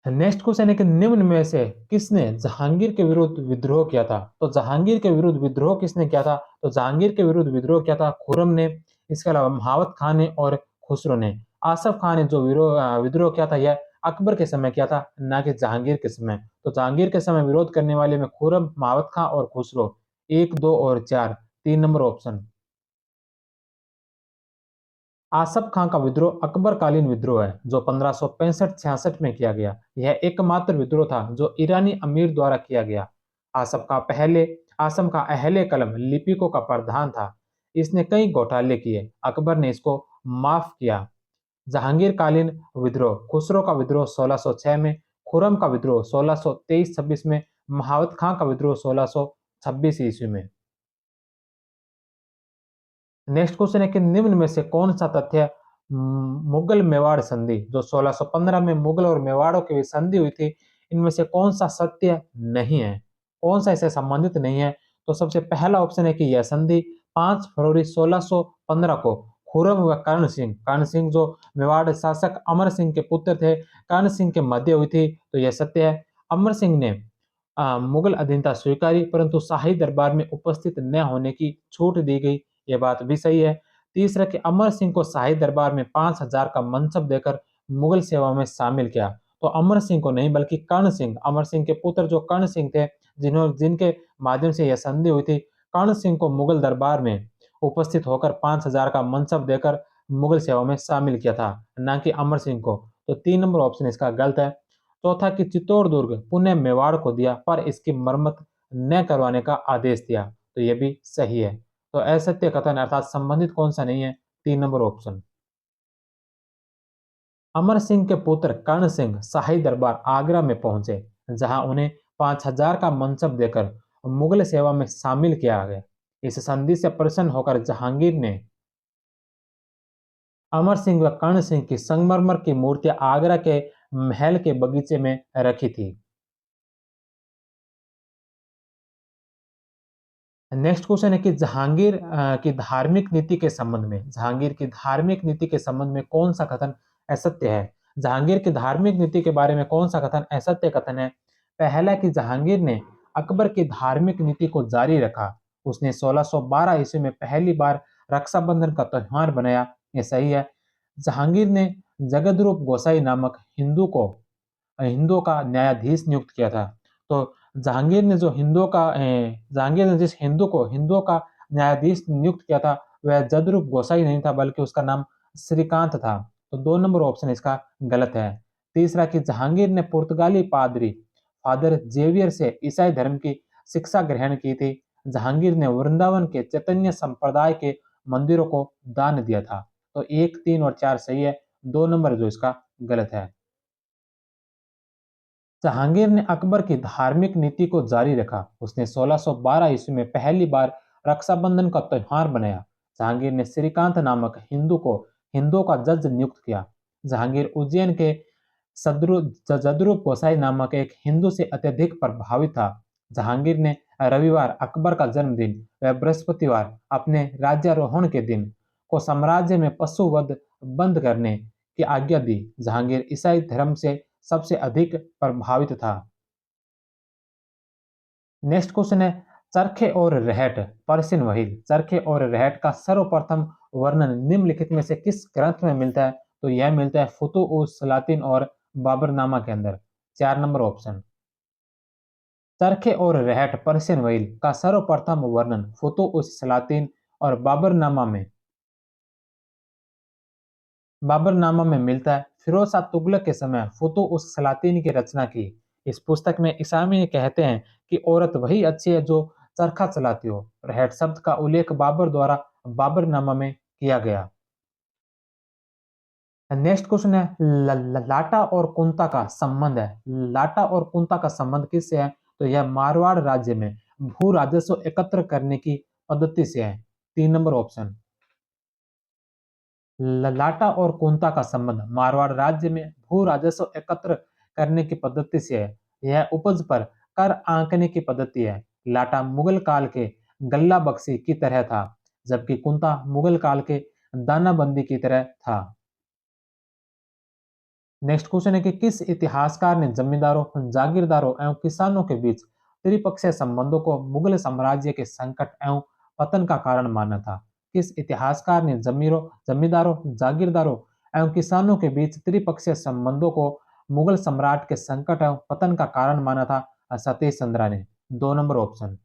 नेक्स्ट क्वेश्चन है कि निम्न में से किसने जहांगीर के विरुद्ध विद्रोह किया था? तो जहांगीर के विरुद्ध विद्रोह किसने किया था? तो जहांगीर के विरुद्ध विद्रोह किया था खुर्रम ने, इसके अलावा महावत खान ने और खुसरो ने। आसफ खान ने जो विद्रोह किया था यह अकबर के समय किया था, ना कि जहांगीर के समय। तो जहांगीर के समय विरोध करने वाले में खुर्रम, महावत खान और खुसरो। एक, दो और चार, 3 नंबर ऑप्शन। आसफ खां का विद्रोह अकबरकालीन विद्रोह है, जो 1565-66 में किया गया। यह एकमात्र विद्रोह था जो ईरानी अमीर द्वारा किया गया। आसफ का पहले आसम का अहले कलम लिपिकों का प्रधान था। इसने कई घोटाले किए। अकबर ने इसको माफ किया। जहांगीरकालीन विद्रोह: खुसरो का विद्रोह 1606 में, खुरम का विद्रोह 1623-26 में, महावत खां का विद्रोह 1626 ईस्वी में। नेक्स्ट क्वेश्चन है कि निम्न में से कौन सा तथ्य मुगल मेवाड़ संधि जो 1615 में मुगल और मेवाड़ों की संधि हुई थी, इनमें से कौन सा सत्य नहीं है? कौन सा इससे संबंधित नहीं है? तो सबसे पहला ऑप्शन है कि यह संधि 5 फरवरी 1615 को खुर्रम व कर्ण सिंह जो मेवाड़ शासक अमर सिंह के पुत्र थे, कर्ण सिंह के मध्य हुई थी। तो यह सत्य है। अमर सिंह ने मुगल अधीनता स्वीकारी, परंतु शाही दरबार में उपस्थित न होने की छूट दी गई। यह बात भी सही है। तीसरा कि अमर सिंह को शाही दरबार में 5,000 का मनसब देकर मुगल सेवा में शामिल किया। तो अमर सिंह को नहीं बल्कि कर्ण सिंह, अमर सिंह के पुत्र जो कर्ण सिंह थे, जिनके माध्यम से यह संधि हुई थी, कर्ण सिंह को मुगल दरबार में उपस्थित होकर 5,000 का मनसब देकर मुगल सेवा में शामिल किया था, ना कि अमर सिंह को। तो 3 नंबर ऑप्शन इसका गलत है। चौथा कि चित्तौड़ दुर्ग पुनः मेवाड़ को दिया पर इसकी मरम्मत न करवाने का आदेश दिया, तो यह भी सही है। तो असत्य कथन अर्थात संबंधित कौन सा नहीं है? 3 नंबर ऑप्शन। अमर सिंह के पुत्र कर्ण सिंह शाही दरबार आगरा में पहुंचे, जहां उन्हें 5,000 का मनसब देकर मुगल सेवा में शामिल किया गया। इस संधि से प्रसन्न होकर जहांगीर ने अमर सिंह व कर्ण सिंह की संगमरमर की मूर्तियां आगरा के महल के बगीचे में रखी थी। नेक्स्ट क्वेश्चन है कि जहांगीर की धार्मिक नीति के संबंध में कौन सा कथन असत्य है? जहांगीर की धार्मिक नीति के बारे में कौन सा कथन असत्य कथन है? पहला कि जहांगीर ने अकबर की धार्मिक नीति को जारी रखा। उसने 1612 ईस्वी में पहली बार रक्षाबंधन का त्योहार बनाया। यह सही है। जहांगीर ने जगदरूप गोसाई नामक हिंदुओं का न्यायाधीश नियुक्त किया था। तो जहांगीर ने जिस हिंदुओं का न्यायाधीश नियुक्त किया था, वह जदरूप गोसाई नहीं था बल्कि उसका नाम श्रीकांत था। तो 2 नंबर ऑप्शन इसका गलत है। तीसरा कि जहांगीर ने पुर्तगाली पादरी फादर जेवियर से ईसाई धर्म की शिक्षा ग्रहण की थी। जहांगीर ने वृंदावन के चैतन्य संप्रदाय के मंदिरों को दान दिया था। तो 1, 3 और 4 सही है। 2 नंबर जो इसका गलत है। जहांगीर ने अकबर की धार्मिक नीति को जारी रखा। उसने 1612 ईस्वी में पहली बार रक्षाबंधन का त्योहार बनाया। जहांगीर ने श्रीकांत नामक हिंदुओं का जज नियुक्त किया। जहांगीर उज्जैन के जदरूप गोसाई नामक एक हिंदू से अत्यधिक प्रभावित था। जहांगीर ने रविवार, अकबर का जन्मदिन व बृहस्पतिवार, अपने राज्यारोहण के दिन को साम्राज्य में पशु वध बंद करने की आज्ञा दी। जहांगीर ईसाई धर्म से सबसे अधिक प्रभावित था। नेक्स्ट क्वेश्चन है चरखे और रहट परसिन वहील। चरखे और रहट का सर्वप्रथम वर्णन निम्नलिखित में से किस ग्रंथ में मिलता है? तो यह मिलता है फुतुह सलातीन और बाबरनामा के अंदर। 4 नंबर ऑप्शन। चरखे और रहट परसिन वहील का सर्वप्रथम वर्णन फुतुह सलातीन और बाबरनामा में मिलता है। फिरोज शाह तुगलक के समय फुतुह उस सलातीन की रचना की। इस पुस्तक में इसामी कहते हैं कि औरत वही अच्छी है जो चरखा चलाती हो। रहट शब्द का उल्लेख बाबर द्वारा बाबरनामा में किया गया। नेक्स्ट क्वेश्चन है लाटा और कुंता का संबंध है। लाटा और कुंता का संबंध किससे है? तो यह मारवाड़ राज्य में भू राजस्व एकत्र करने की पद्धति से है। 3 नंबर ऑप्शन। लाटा और कुंता का संबंध मारवाड़ राज्य में भू राजस्व एकत्र करने की पद्धति से है। यह उपज पर कर आंकने की पद्धति है। लाटा मुगल काल के गल्ला बक्सी की तरह था, जबकि कुंता मुगल काल के दानाबंदी की तरह था। नेक्स्ट क्वेश्चन है कि किस इतिहासकार ने जमींदारों, जागीरदारों एवं किसानों के बीच त्रिपक्षीय संबंधों को मुगल साम्राज्य के संकट एवं पतन का कारण माना था? किस इतिहासकार ने जमींदारों, जागीरदारों एवं किसानों के बीच त्रिपक्षीय संबंधों को मुगल सम्राट के संकट एवं पतन का कारण माना था? सतीश चंद्रा ने। 2 नंबर ऑप्शन।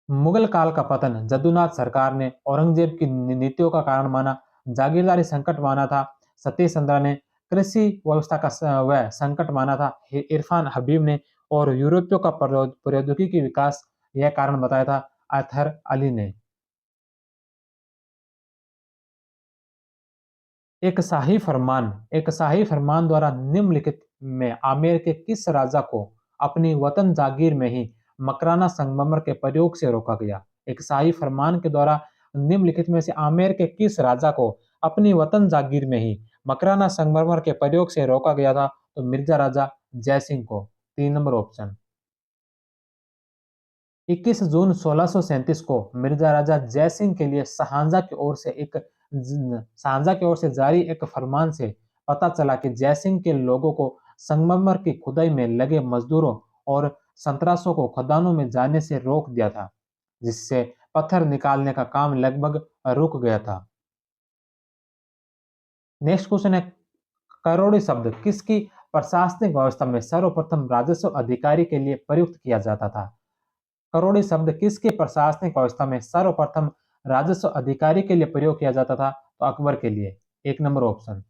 मुगल काल का पतन जदुनाथ सरकार ने औरंगजेब की नीतियों का कारण माना। जागीरदारी संकट माना था सतीश चंद्रा ने। कृषि व्यवस्था का वह संकट माना था इरफान हबीब ने। और यूरोपियों का प्रौद्योगिकी विकास यह कारण बताया था अथर अली ने। एक शाही फरमान द्वारा निम्नलिखित में आमेर के किस राजा को अपनी वतन जागीर में ही मकराना संगमरमर के प्रयोग से रोका गया? एक शाही फरमान के द्वारा निम्नलिखित में से आमेर के किस राजा को अपनी वतन जागीर में ही मकराना संगमरमर के प्रयोग से रोका गया था? तो मिर्जा राजा जयसिंह को। 3 नंबर ऑप्शन। 21 जून 1637 को मिर्जा राजा जयसिंह के लिए शाहजहां की ओर से जारी एक फरमान से पता चला कि जयसिंह के लोगों को संगमरमर की खुदाई में लगे मजदूरों और संतरासों को खदानों में जाने से रोक दिया था, जिससे पत्थर निकालने का काम लगभग रुक गया था। नेक्स्ट क्वेश्चन है, करोड़ी शब्द किसकी प्रशासनिक व्यवस्था में सर्वप्रथम राजस्व अधिकारी के लिए प्रयुक्त किया जाता था? करोड़ी शब्द किसकी प्रशासनिक व्यवस्था में सर्वप्रथम राजस्व अधिकारी के लिए प्रयोग किया जाता था? तो अकबर के लिए। एक नंबर ऑप्शन।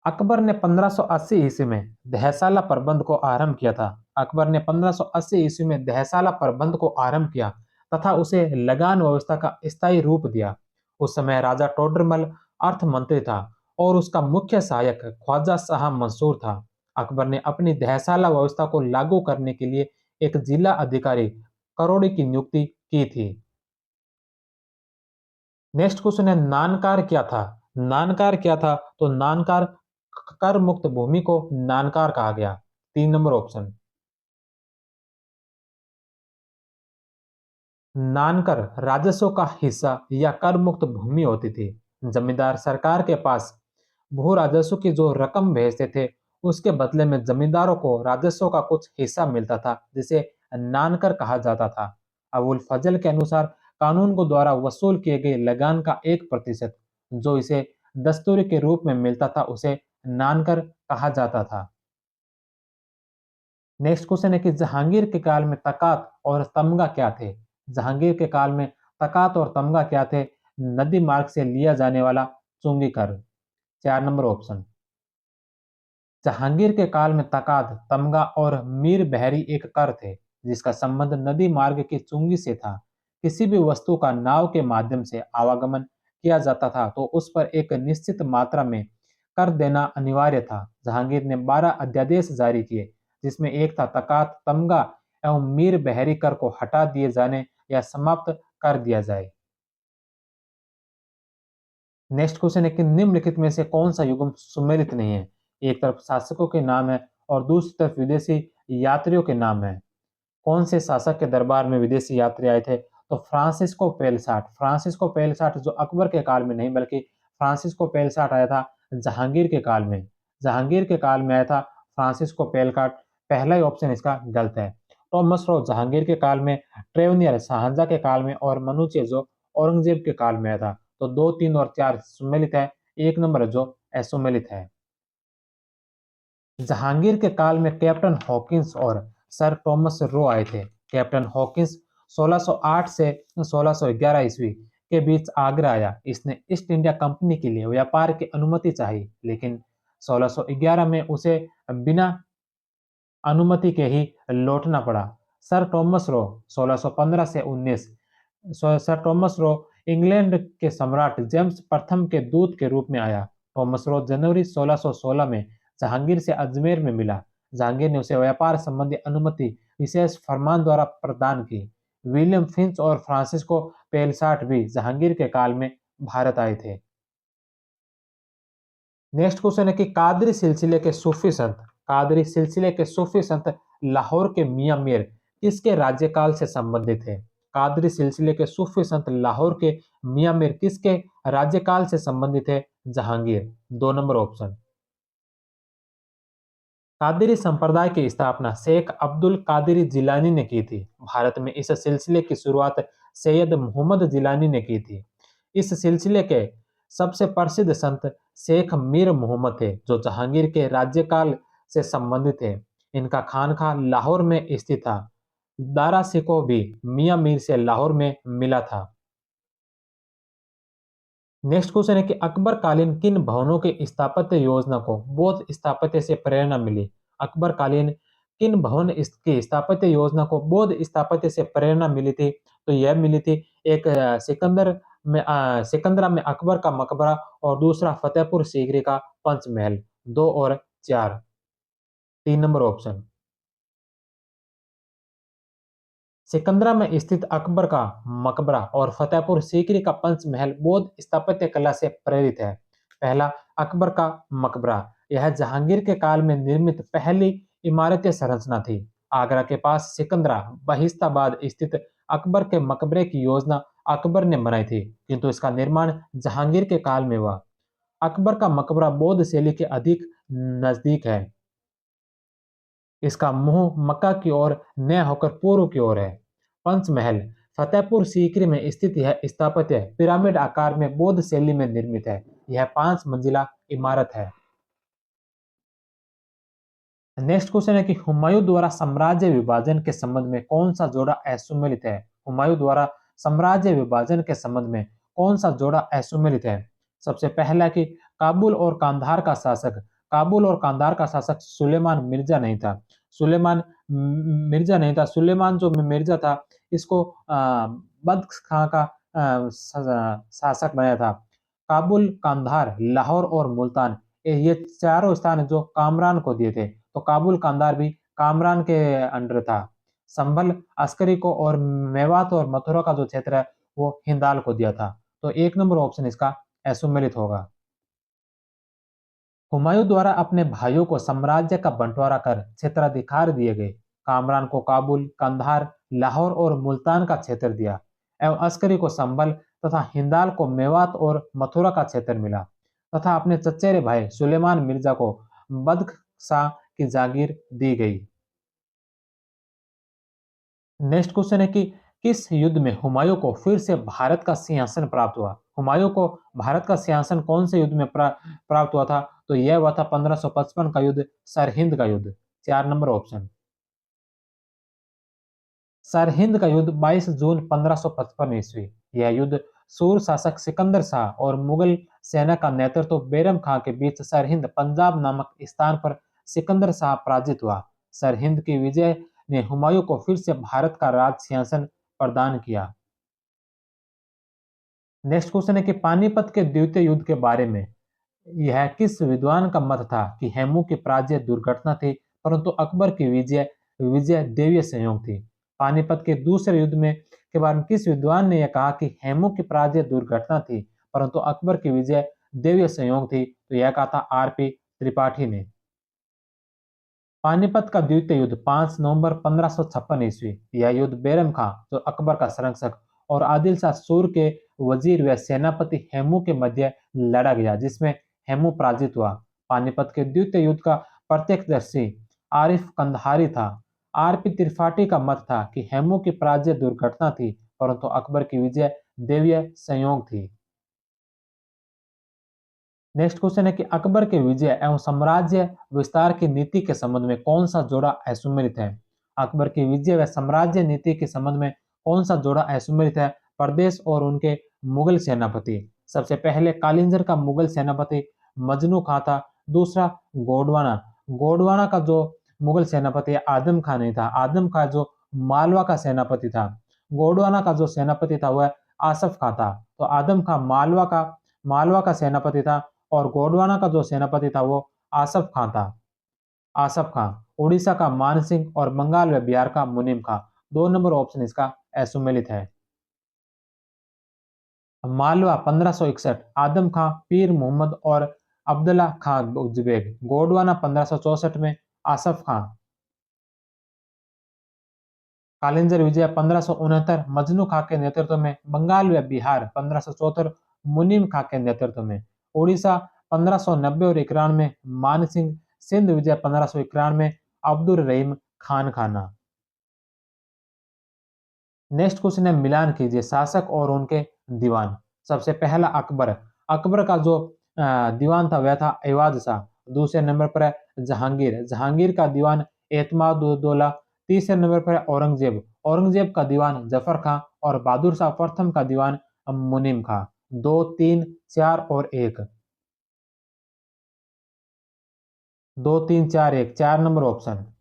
अकबर ने 1580 ईस्वी में दहसाला प्रबंध को आरंभ किया था। अकबर ने 1580 ईस्वी में दहसाला प्रबंध को आरंभ किया तथा उसे लगान व्यवस्था का स्थायी रूप दिया। उस समय राजा टोडरमल अर्थ मंत्री था और उसका मुख्य सहायक ख्वाजा शाह मंसूर था। अकबर ने अपनी दहसाला व्यवस्था को लागू करने के लिए एक जिला अधिकारी करोड़ी की नियुक्ति की थी। नेक्स्ट क्वेश्चन है, नानकार क्या था? नानकार क्या था? तो नानकार कर मुक्त भूमि को नानकार कहा गया। तीन नंबर ऑप्शन। नानकर राजस्व का हिस्सा या कर मुक्त भूमि होती थी। जमींदार सरकार के पास भू राजस्व की जो रकम भेजते थे उसके बदले में जमींदारों को राजस्व का कुछ हिस्सा मिलता था जिसे नानकर कहा जाता था। अबुल फजल के अनुसार कानून को द्वारा वसूल किए गए लगान का 1% जो इसे दस्तूरी के रूप में मिलता था उसे नानकर कहा जाता था। नेक्स्ट क्वेश्चन है कि जहांगीर के काल में तकात और तमगा क्या थे? जहांगीर के काल में तकात और तमगा क्या थे? नदी मार्ग से लिया जाने वाला चुंगी कर। चार नंबर ऑप्शन। जहांगीर के काल में तकात, तमगा और मीर बहरी एक कर थे जिसका संबंध नदी मार्ग की चुंगी से था। किसी भी वस्तु का नाव के माध्यम से आवागमन किया जाता था तो उस पर एक निश्चित मात्रा में कर देना अनिवार्य था। जहांगीर ने 12 अध्यादेश जारी किए जिसमें एक था तकात, तमगा एवं मीर बहरी कर को हटा दिए जाने या समाप्त कर दिया जाए। नेक्स्ट क्वेश्चन है कि निम्नलिखित में से कौन सा युग्म सुमेलित नहीं है? एक तरफ शासकों के नाम है और दूसरी तरफ विदेशी यात्रियों के नाम है। कौन से शासक के दरबार में विदेशी यात्री आए थे? तो फ्रांसिस्को पेलसाठ। फ्रांसिस्को पेलसाठ जो अकबर के काल में नहीं बल्कि फ्रांसिस्को पेलसाठ आया था जहांगीर के काल में। जहांगीर के काल में आया था फ्रांसिस्को पेलसाठ। पहला ही ऑप्शन इसका गलत है। टॉमस रो जहांगीर के काल में, ट्रेवनियर शाहजहां के काल में और मनुचे जो औरंगजेब के काल में आया था। तो दो, तीन और चार सुमेलित है। एक नंबर जो असुमेलित है। जहांगीर के काल में कैप्टन हॉकिंस और सर टॉमस रो आए थे। कैप्टन हॉकिंस 1608 से 1611 ईस्वी के बीच आगरा आया। इसने ईस्ट इंडिया कंपनी के लिए व्यापार की अनुमति चाही लेकिन 1611 में उसे बिना अनुमति के ही लौटना पड़ा। सर टॉमस रो 1615 से 19। सर टॉमस रो इंग्लैंड के सम्राट जेम्स प्रथम के दूत के रूप में आया। टॉमस रो जनवरी 1616 में जहांगीर से अजमेर में मिला। जहांगीर ने उसे व्यापार संबंधी अनुमति विशेष फरमान द्वारा प्रदान की। विलियम फिंच और फ्रांसिस्को पेलसाठ भी जहांगीर के काल में भारत आए थे। नेक्स्ट क्वेश्चन है कि कादरी सिलसिले के सूफी संत लाहौर के मियां मीर किसके राज्यकाल से संबंधित है? कादरी सिलसिले के सूफी संत लाहौर के मियां मीर किसके राज्यकाल से संबंधित है? जहांगीर। दो नंबर ऑप्शन। कादरी संप्रदाय की स्थापना शेख अब्दुल कादिर जिलानी ने की थी। भारत में इस सिलसिले की शुरुआत सैयद मोहम्मद जिलानी ने की थी। इस सिलसिले के सबसे प्रसिद्ध संत शेख मीर मोहम्मद थे जो जहांगीर के राज्यकाल से संबंधित थे। इनका खानका लाहौर में स्थित था। दारा सिको भी मियां मीर से लाहौर में मिला था। नेक्स्ट क्वेश्चन है कि अकबर कालीन किन भवनों की स्थापत्य योजना को बौद्ध स्थापत्य से प्रेरणा मिली? अकबर कालीन किन भवन की स्थापत्य योजना को बौद्ध स्थापत्य से प्रेरणा मिली थी? तो यह मिली थी एक सिकंदरा में अकबर का मकबरा और दूसरा फतेहपुर सीकरी का पंचमहल। दो और चार। तीन नंबर ऑप्शन। सिकंदरा में स्थित अकबर का मकबरा और फतेहपुर सीकरी का पंचमहल बौद्ध स्थापत्य कला से प्रेरित है। पहला, अकबर का मकबरा। यह जहांगीर के काल में निर्मित पहली इमारती संरचना थी। आगरा के पास सिकंदरा बहिस्ताबाद स्थित अकबर के मकबरे की योजना अकबर ने बनाई थी किंतु इसका निर्माण जहांगीर के काल में हुआ। अकबर का मकबरा बौद्ध शैली के अधिक नजदीक है। इसका मुंह मक्का की ओर न होकर पूर्व की ओर है। पंचमहल फतेहपुर सीकरी में स्थित यह स्थापत्य पिरामिड आकार में बौद्ध शैली में निर्मित है। यह 5 मंजिला इमारत है। नेक्स्ट क्वेश्चन है कि हुमायूं द्वारा साम्राज्य विभाजन के संबंध में कौन सा जोड़ा असुमेलित है। हुमायूं द्वारा साम्राज्य विभाजन के संबंध में कौन सा जोड़ा असुमेलित है। सबसे पहला कि काबुल और कांधार का शासक सुलेमान मिर्जा नहीं था। सुलेमान मिर्जा नहीं था। सुलेमान जो मिर्जा था इसको बख्श खां का शासक बनाया था। काबुल, कांधार, लाहौर और मुल्तान ये चारों स्थान जो कामरान को दिए थे, तो काबुल कांधार भी कामरान के अंडर था। संभल अस्करी को और मेवात और मथुरा का जो क्षेत्र है वो हिंदाल को दिया था। तो 1 नंबर ऑप्शन इसका असुमेलित होगा। हुमायूं द्वारा अपने भाइयों को साम्राज्य का बंटवारा कर क्षेत्राधिकार दिए गए। कामरान को काबुल, कंधार, लाहौर और मुल्तान का क्षेत्र दिया एवं अस्करी को संभल तथा हिंदाल को मेवात और मथुरा का क्षेत्र मिला तथा अपने चचेरे भाई सुलेमान मिर्जा को बदख्शां की जागीर दी गई। नेक्स्ट क्वेश्चन है कि किस युद्ध में हुमायूं को फिर से भारत का सिंहासन प्राप्त हुआ। हुमायूं को भारत का सिंहासन कौन से युद्ध में प्राप्त हुआ था। तो यह हुआ था 1555 का युद्ध, सरहिंद का युद्ध। 4 नंबर ऑप्शन। सरहिंद का युद्ध 22 जून 1555 ईस्वी। यह युद्ध सूर शासक सिकंदर शाह और मुगल सेना का नेतृत्व बैरम खां के बीच सरहिंद पंजाब नामक स्थान पर सिकंदर शाह पराजित हुआ। सरहिंद की विजय ने हुमायूं को फिर से भारत का राज सिंहासन प्रदान किया। नेक्स्ट क्वेश्चन है कि पानीपत के द्वितीय युद्ध के बारे में यह किस विद्वान का मत था कि हेमू की पराजय दुर्घटना थी परंतु अकबर की विजय विजय दैवीय संयोग थी। पानीपत के दूसरे युद्ध में के बारे में किस विद्वान ने यह कहा कि हेमू की पराजय दुर्घटना थी परंतु अकबर की विजय दैवीय संयोग थी। तो यह कहा था आरपी त्रिपाठी ने। पानीपत का द्वितीय युद्ध 5 नवंबर 1556 ईस्वी। यह युद्ध बैरम खां जो अकबर का संरक्षक और आदिल शाह सूर के वजीर व सेनापति हेमू के मध्य लड़ा गया जिसमें हेमू पराजित हुआ। पानीपत के द्वितीय युद्ध का प्रत्यक्षदर्शी आरिफ कंधारी था। आरपी त्रिपाठी का मत था कि हेमू की पराजय दुर्घटना थी परंतु अकबर की विजय दैवीय संयोग थी। नेक्स्ट क्वेश्चन है कि अकबर के विजय एवं साम्राज्य विस्तार की नीति के संबंध में कौन सा जोड़ा असुमेलित है। अकबर की विजय व साम्राज्य नीति के संबंध में कौन सा जोड़ा असुमेलित है। प्रदेश और उनके मुगल सेनापति। सबसे पहले कालिंजर का मुगल सेनापति मजनू खां था। दूसरा गोडवाना। गोडवाना का जो मुगल सेनापति आदम खां नहीं था। आदम खां जो मालवा का सेनापति था। गोडवाना का जो सेनापति था वह आसफ खां था। तो आदम खां मालवा का सेनापति था और गोंडवाना का जो सेनापति था वो आसफ खां था। आसफ खां उड़ीसा का मान सिंह और बंगाल व बिहार का मुनीम खां। 2 नंबर ऑप्शन इसका असुमेलित है। मालवा 1561 आदम खां, पीर मोहम्मद और अब्दुल्ला खां उज्बेक। गोंडवाना 1564 में आसफ खां। कालिंजर विजय 1569 मजनू खां के नेतृत्व में। बंगाल व बिहार 1574 मुनीम खां के नेतृत्व में। उड़ीसा 1590 और 91 में मान सिंह। सिंध विजय 1591 में अब्दुल रहीम खान खाना। नेक्स्ट क्वेश्चन है मिलान कीजिए शासक और उनके दीवान। सबसे पहला अकबर। अकबर का जो दीवान था वह था एवाज शाह। दूसरे नंबर पर है जहांगीर। जहांगीर का दीवान एतमादुद्दौला। तीसरे नंबर पर है औरंगजेब। औरंगजेब का दीवान जफर खां और बहादुर शाह प्रथम का दीवान मुनीम खां। 2, 3, 4 और 1। 2, 3, 4, 1। 4 नंबर ऑप्शन।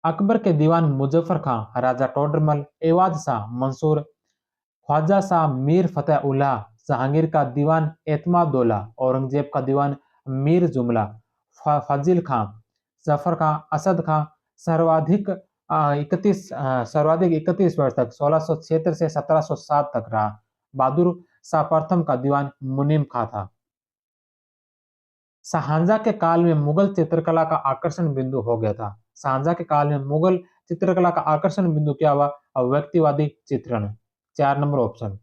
अकबर के दीवान मुजफ्फर खां, राजा टोडरमल, एवाज शाह मंसूर, ख्वाजा शाह मीर फतेह उल्लाह, जहांगीर का दीवान एतमादुद्दौला, औरंगजेब का दीवान मीर जुमला, फजील खां, जफर खां, असद खां। सर्वाधिक 31 वर्ष तक 1676 से 1707 तक रहा। बहादुर शाह प्रथम का दीवान मुनीम खां था। शाहजहां के काल में मुगल चित्रकला का आकर्षण बिंदु हो गया था। शाहजहां के काल में मुगल चित्रकला का आकर्षण बिंदु क्या हुआ। व्यक्तिवादी चित्रण। 4 नंबर ऑप्शन।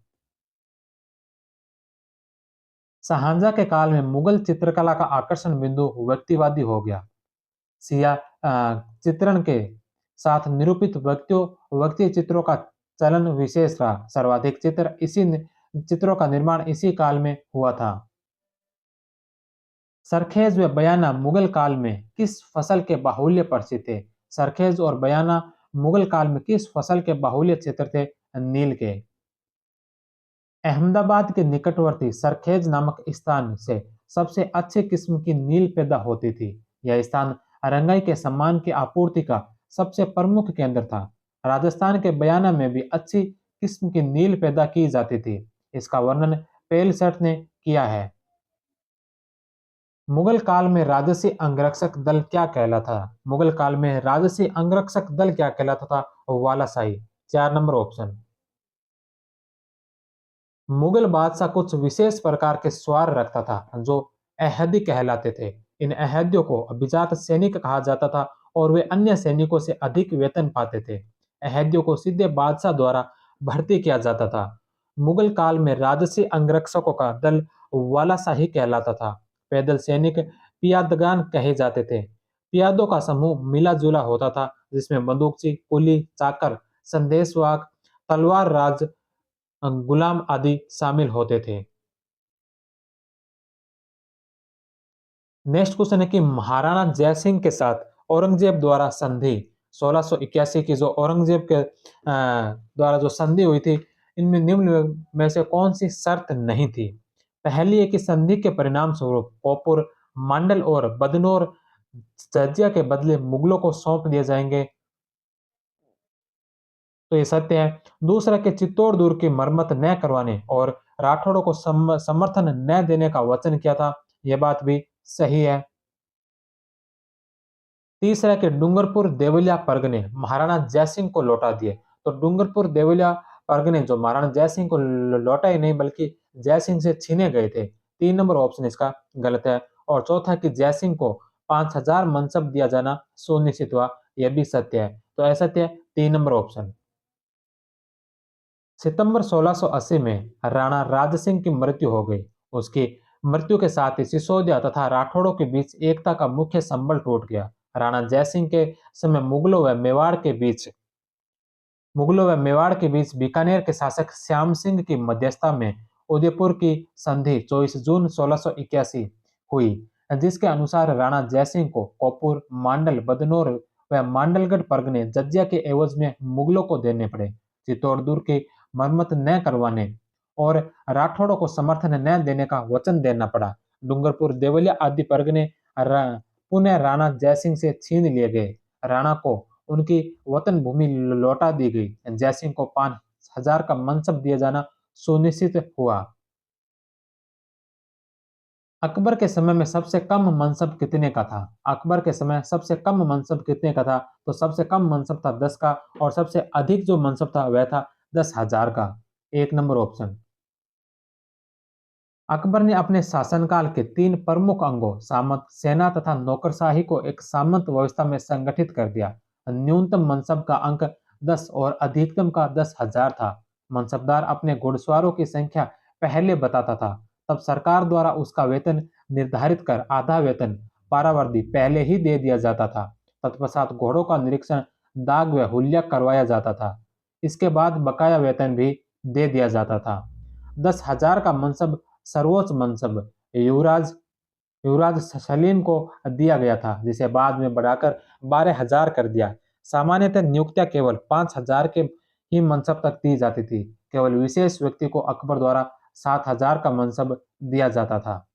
शाहजहां के काल में मुगल चित्रकला का आकर्षण बिंदु व्यक्तिवादी हो गया। सिया चित्रण के साथ निरूपित व्यक्ति चित्रों का चलन विशेष रहा। सर्वाधिक चित्रों का निर्माण इसी काल में हुआ था। सरखेज व बयाना मुगल काल में किस फसल के बाहुल्य प्रसिद्ध थे? सरखेज और बयाना मुगल काल में किस फसल के बाहुल्य क्षेत्र थे? नील के। अहमदाबाद के निकटवर्ती सरखेज नामक स्थान से सबसे अच्छे किस्म की नील पैदा होती थी। यह स्थान रंगाई के सामान की आपूर्ति का सबसे प्रमुख केंद्र था। राजस्थान के बयाना में भी अच्छी किस्म की नील पैदा की जाती थी। इसका वर्णन पेलसेट ने किया है। मुगल काल में राजसी अंगरक्षक दल क्या कहलाता था? मुगल काल में राजसी अंगरक्षक दल क्या कहलाता था? वालाशाही। 4 नंबर ऑप्शन। मुगल बादशाह कुछ विशेष प्रकार के स्वार रखता था जो अहदी कहलाते थे। इन अहदियों को अभिजात सैनिक कहा जाता था और वे अन्य सैनिकों से अधिक वेतन पाते थे। अहदियों को सीधे बादशाह द्वारा भर्ती किया जाता था। मुगल काल में राजसी अंगरक्षकों का दल वालाशाही कहलाता था। पैदल सैनिक पियादगान कहे जाते थे। पियादों का समूह मिला जुला होता था जिसमें बंदूकची, कुली, चाकर, संदेशवाहक, तलवार राज, गुलाम आदि शामिल होते थे। नेक्स्ट क्वेश्चन है कि महाराणा जयसिंह के साथ औरंगजेब द्वारा संधि 1681 की जो औरंगजेब के द्वारा जो संधि हुई थी, इनमें निम्न में से कौन सी शर्त नहीं थी? पहली है कि संधि के परिणाम स्वरूप कोपुर, मांडल और बदनौर जजिया के बदले मुगलों को सौंप दिए जाएंगे, तो ये सत्य है। दूसरा कि चित्तौड़ दुर्ग की मरम्मत न करवाने और राठौड़ों को समर्थन न देने का वचन किया था, यह बात भी सही है। तीसरा कि डूंगरपुर देवलिया परगने महाराणा जयसिंह को लौटा दिए, तो डूंगरपुर देवलिया परगने जो महाराणा जयसिंह को लौटा ही नहीं बल्कि जयसिंह से छीने गए थे। 3 नंबर ऑप्शन इसका गलत है। और चौथा कि जयसिंह को 5000 मनसब दिया जाना सुनिश्चित हुआ, यह भी सत्य है। तो असत्य है 3 नंबर ऑप्शन। सितंबर 1680 में राणा राज सिंह की मृत्यु हो गई। उसकी मृत्यु के साथ ही सिसोदिया तथा राठौड़ों के बीच एकता का मुख्य संबल टूट गया। राणा जयसिंह के समय मुगलों व मेवाड़ के बीच बीकानेर के शासक श्याम सिंह की मध्यस्थता में उदयपुर की संधि 24 जून 1681 हुई, जिसके अनुसार राणा जयसिंह को कोपुर, मांडल, बदनौर व मांडलगढ़ परगने जजिया के एवज में मुगलों को देने पड़े। चित्तौड़गढ़ की मरम्मत न करवाने और राठौड़ों को समर्थन न देने का वचन देना पड़ा। डूंगरपुर, देवलिया आदि परगने पुनः राणा जयसिंह से छीन लिए गए। राणा को उनकी वतन भूमि लौटा दी गई। जयसिंह को 5000 का मनसब दिया जाना सुनिश्चित हुआ। अकबर के समय में सबसे कम मनसब कितने का था? अकबर के समय सबसे कम मनसब कितने का था? तो सबसे कम मनसब था 10 का और सबसे अधिक जो मनसब था वह था 10,000 का। 1 नंबर ऑप्शन। अकबर ने अपने शासनकाल के 3 प्रमुख अंगों सामंत, सेना तथा नौकरशाही को एक सामंत व्यवस्था में संगठित कर दिया। न्यूनतम मनसब का अंक 10 और अधिकतम का 10,000 था। मनसबदार अपने घुड़सवारों की संख्या पहले बताता था, तब सरकार द्वारा उसका वेतन निर्धारित कर आधा वेतन पारावर्दी पहले ही दे दिया जाता था। तत्पश्चात घोड़ों का निरीक्षण, दाग व हुलिया करवाया जाता था। इसके बाद बकाया वेतन भी दे दिया जाता था। 10,000 का मनसब सर्वोच्च मनसब युवराज युवराज सलीम को दिया गया था, जिसे बाद में बढ़ाकर 12,000 कर दिया। सामान्यतः नियुक्तियां केवल 5,000 के ही मनसब तक दी जाती थी। केवल विशेष व्यक्ति को अकबर द्वारा 7,000 का मनसब दिया जाता था।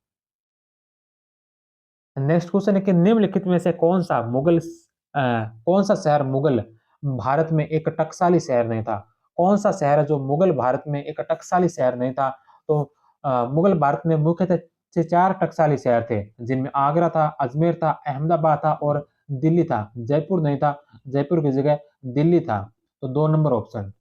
नेक्स्ट क्वेश्चन है कि निम्नलिखित में से कौन सा शहर मुगल भारत में एक टकसाली शहर नहीं था? कौन सा शहर है जो मुगल भारत में एक टकसाली शहर नहीं था? तो मुगल भारत में मुख्यतः 4 टकसाली शहर थे, जिनमें आगरा था, अजमेर था, अहमदाबाद था और दिल्ली था। जयपुर नहीं था, जयपुर की जगह दिल्ली था। तो 2 नंबर ऑप्शन।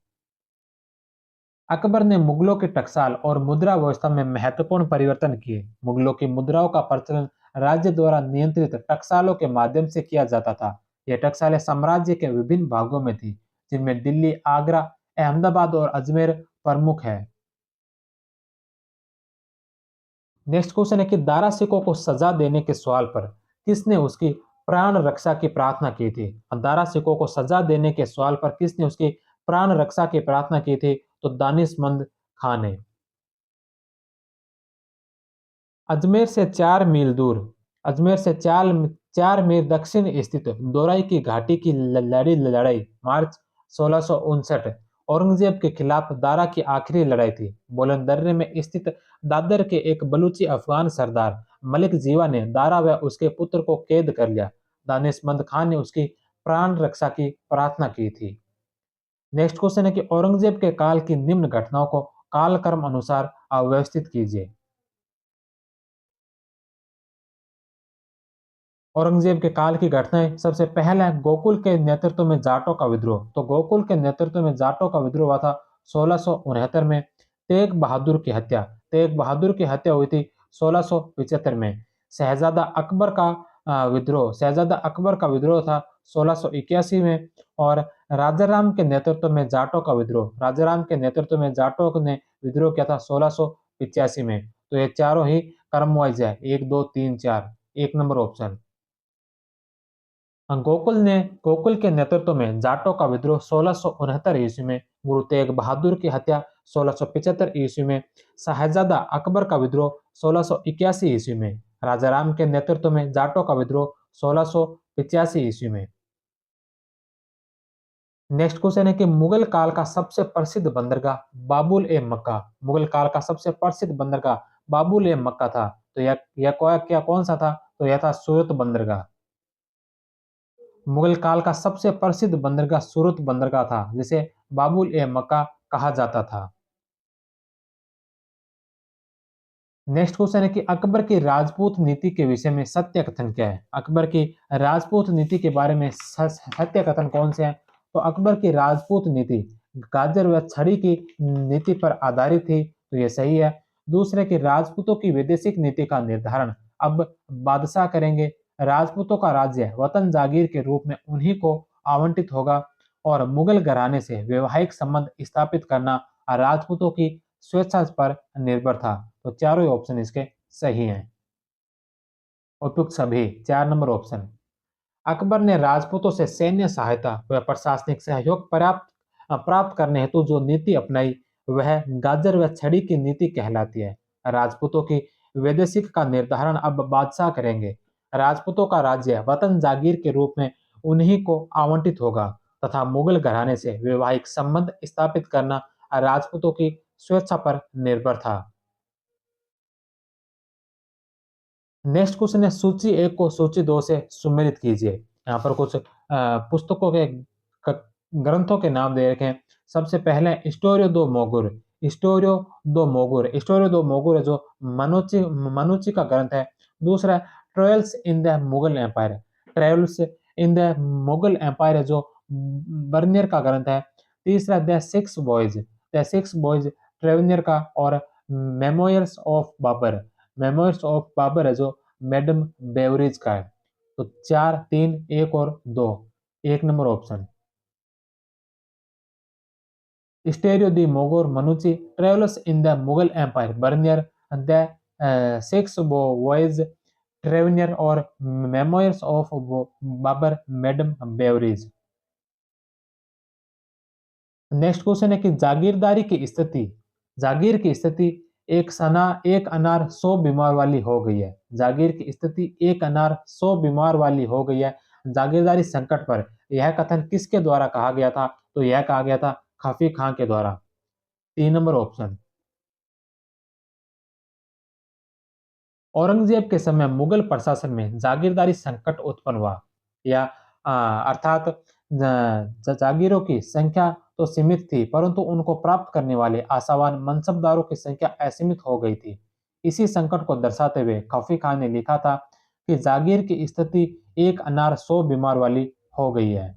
अकबर ने मुगलों के टकसाल और मुद्रा व्यवस्था में महत्वपूर्ण परिवर्तन किए। मुगलों की मुद्राओं का प्रचलन राज्य द्वारा नियंत्रित टकसालों के माध्यम से किया जाता था। यह टकसालें साम्राज्य के विभिन्न भागों में थी, जिनमें दिल्ली, आगरा, अहमदाबाद और अजमेर प्रमुख है। नेक्स्ट क्वेश्चन है कि दारा सिकों को सजा देने के सवाल पर किसने उसकी प्राण रक्षा की प्रार्थना की थी? दारा सिकों को सजा देने के सवाल पर किसने उसकी प्राण रक्षा की प्रार्थना की थी? तो दानिशमंद खां ने। अजमेर से 4 मील दूर, अजमेर से 4 मील दक्षिण स्थित दोराई की घाटी की लड़ी लड़ाई मार्च 1659 औरंगजेब के खिलाफ दारा की आखिरी लड़ाई थी। बोलन दर्रे में स्थित दादर के एक बलूची अफगान सरदार मलिक जीवा ने दारा व उसके पुत्र को कैद कर लिया। दानिशमंद खान ने उसकी प्राण रक्षा की प्रार्थना की थी। नेक्स्ट क्वेश्चन है कि औरंगजेब के काल की निम्न घटनाओं को कालक्रम अनुसार अव्यवस्थित कीजिए। औरंगजेब के काल की घटनाएं, सबसे पहला है गोकुल के नेतृत्व में जाटों का विद्रोह। तो गोकुल के नेतृत्व में जाटों का विद्रोह हुआ था 1669 में। तेग बहादुर की हत्या, तेग बहादुर की हत्या हुई थी 1675 में। शहजादा अकबर का विद्रोह, शहजादा अकबर का विद्रोह था 1681 में। और राजाराम के नेतृत्व में जाटों का विद्रोह, राजाराम के नेतृत्व में जाटों ने विद्रोह किया था 1685 में। तो ये चारों ही क्रम वाइज है, 1 2 3 4, 1 नंबर ऑप्शन। गोकुल के नेतृत्व में जाटों का विद्रोह 1669 ईस्वी में। गुरु तेग बहादुर की हत्या 1675 ईस्वी में। शाहजादा अकबर का विद्रोह 1681 ईस्वी में। राजा राम के नेतृत्व में जाटों का विद्रोह 1685 ईस्वी में। नेक्स्ट क्वेश्चन है कि मुगल काल का सबसे प्रसिद्ध बंदरगाह बाबुल ए मक्का, मुगल काल का सबसे प्रसिद्ध बंदरगाह बाबुल ए मक्का था। तो यह क्या कौन सा था? तो यह था सूरत बंदरगाह। मुगल काल का सबसे प्रसिद्ध बंदरगाह सूरत बंदरगाह था, जिसे बाबुल ए मक्का कहा जाता था। नेक्स्ट क्वेश्चन है कि अकबर की राजपूत नीति के विषय में सत्य कथन क्या है? अकबर की राजपूत नीति के बारे में सत्य कथन कौन से हैं? तो अकबर की राजपूत नीति गाजर व छड़ी की नीति पर आधारित थी। तो यह सही है। दूसरे कि राजपूतों की वैदेशिक नीति का निर्धारण अब बादशाह करेंगे। राजपूतों का राज्य वतन जागीर के रूप में उन्हीं को आवंटित होगा। और मुगल घराने से वैवाहिक संबंध स्थापित करना राजपूतों की स्वेच्छा पर निर्भर था। तो चारों ही ऑप्शन इसके सही हैं। उपयुक्त सभी 4 नंबर ऑप्शन। अकबर ने राजपूतों से सैन्य सहायता व प्रशासनिक सहयोग प्राप्त करने हेतु जो नीति अपनाई वह गाजर व छड़ी की नीति कहलाती है। राजपूतों की वैदेशिक का निर्धारण अब बादशाह करेंगे। राजपूतों का राज्य वतन जागीर के रूप में उन्हीं को आवंटित होगा तथा मुगल घराने से वैवाहिक संबंध स्थापित करना राजपूतों की स्वेच्छा पर निर्भर था। नेक्स्ट क्वेश्चन है सूची 1 को सूची 2 से सुमेलित कीजिए। यहाँ पर कुछ पुस्तकों के ग्रंथों के नाम दे रखे हैं। सबसे पहले हिस्टोरियो दो मोगुर, हिस्टोरियो दो मोगुर, हिस्टोरियो दो मोगुर है जो मनुची मनुची का ग्रंथ है। दूसरा travels in the Mughal Empire, travels in the Mughal Empire है जो बर्नियर का ग्रंथ है। तीसरा द सिक्स बॉयज ट्रेवनियर का। और memoirs of Babur, memoirs of Babur है जो मैडम बेवरेज का है। तो 4 3 1 और 2, 1 number option. Storia do Mogor Manucci, travellers in the Mughal Empire Bernier, the six voyages Tavernier और memoirs of Babur madam Beveridge. Next question है कि जागीरदारी की स्थिति, जागीर की स्थिति एक अनार 100 बीमार वाली हो गई है। जागीर की स्थिति एक अनार 100 बीमार वाली हो गई है। जागीरदारी संकट पर यह कथन किसके द्वारा कहा गया था? तो यह कहा गया था खफी खां के द्वारा। 3 नंबर ऑप्शन। औरंगजेब के समय मुगल प्रशासन में जागीरदारी संकट उत्पन्न हुआ। या अर्थात जागीरों की संख्या तो सीमित थी परंतु उनको प्राप्त करने वाले आशावान मनसबदारों की संख्या असीमित हो गई थी। इसी संकट को दर्शाते हुए खफी खान ने लिखा था कि जागीर की स्थिति एक अनार 100 बीमार वाली हो गई है।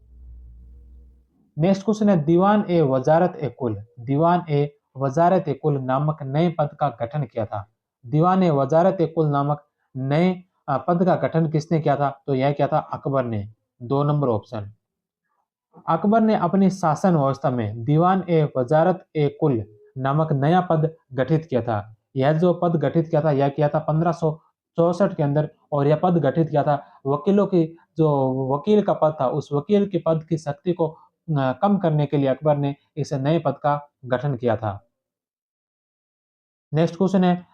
नेक्स्ट क्वेश्चन है दीवान ए वजारत ए कुल, दीवान ए वजारत ए कुल नामक नए पद का गठन किया था। दीवान ए वजारत ए कुल नामक नए पद का गठन किसने किया था? तो यह किया था अकबर ने। 2 नंबर ऑप्शन। अकबर ने अपनी शासन व्यवस्था में दीवान ए वजारत ए कुल नामक नया पद गठित किया था। यह जो पद गठित किया था यह किया था 1564 के अंदर। और यह पद गठित किया था वकीलों की, जो वकील का पद था उस वकील के पद की शक्ति को कम करने के लिए अकबर ने इस नए पद का गठन किया था। नेक्स्ट क्वेश्चन है,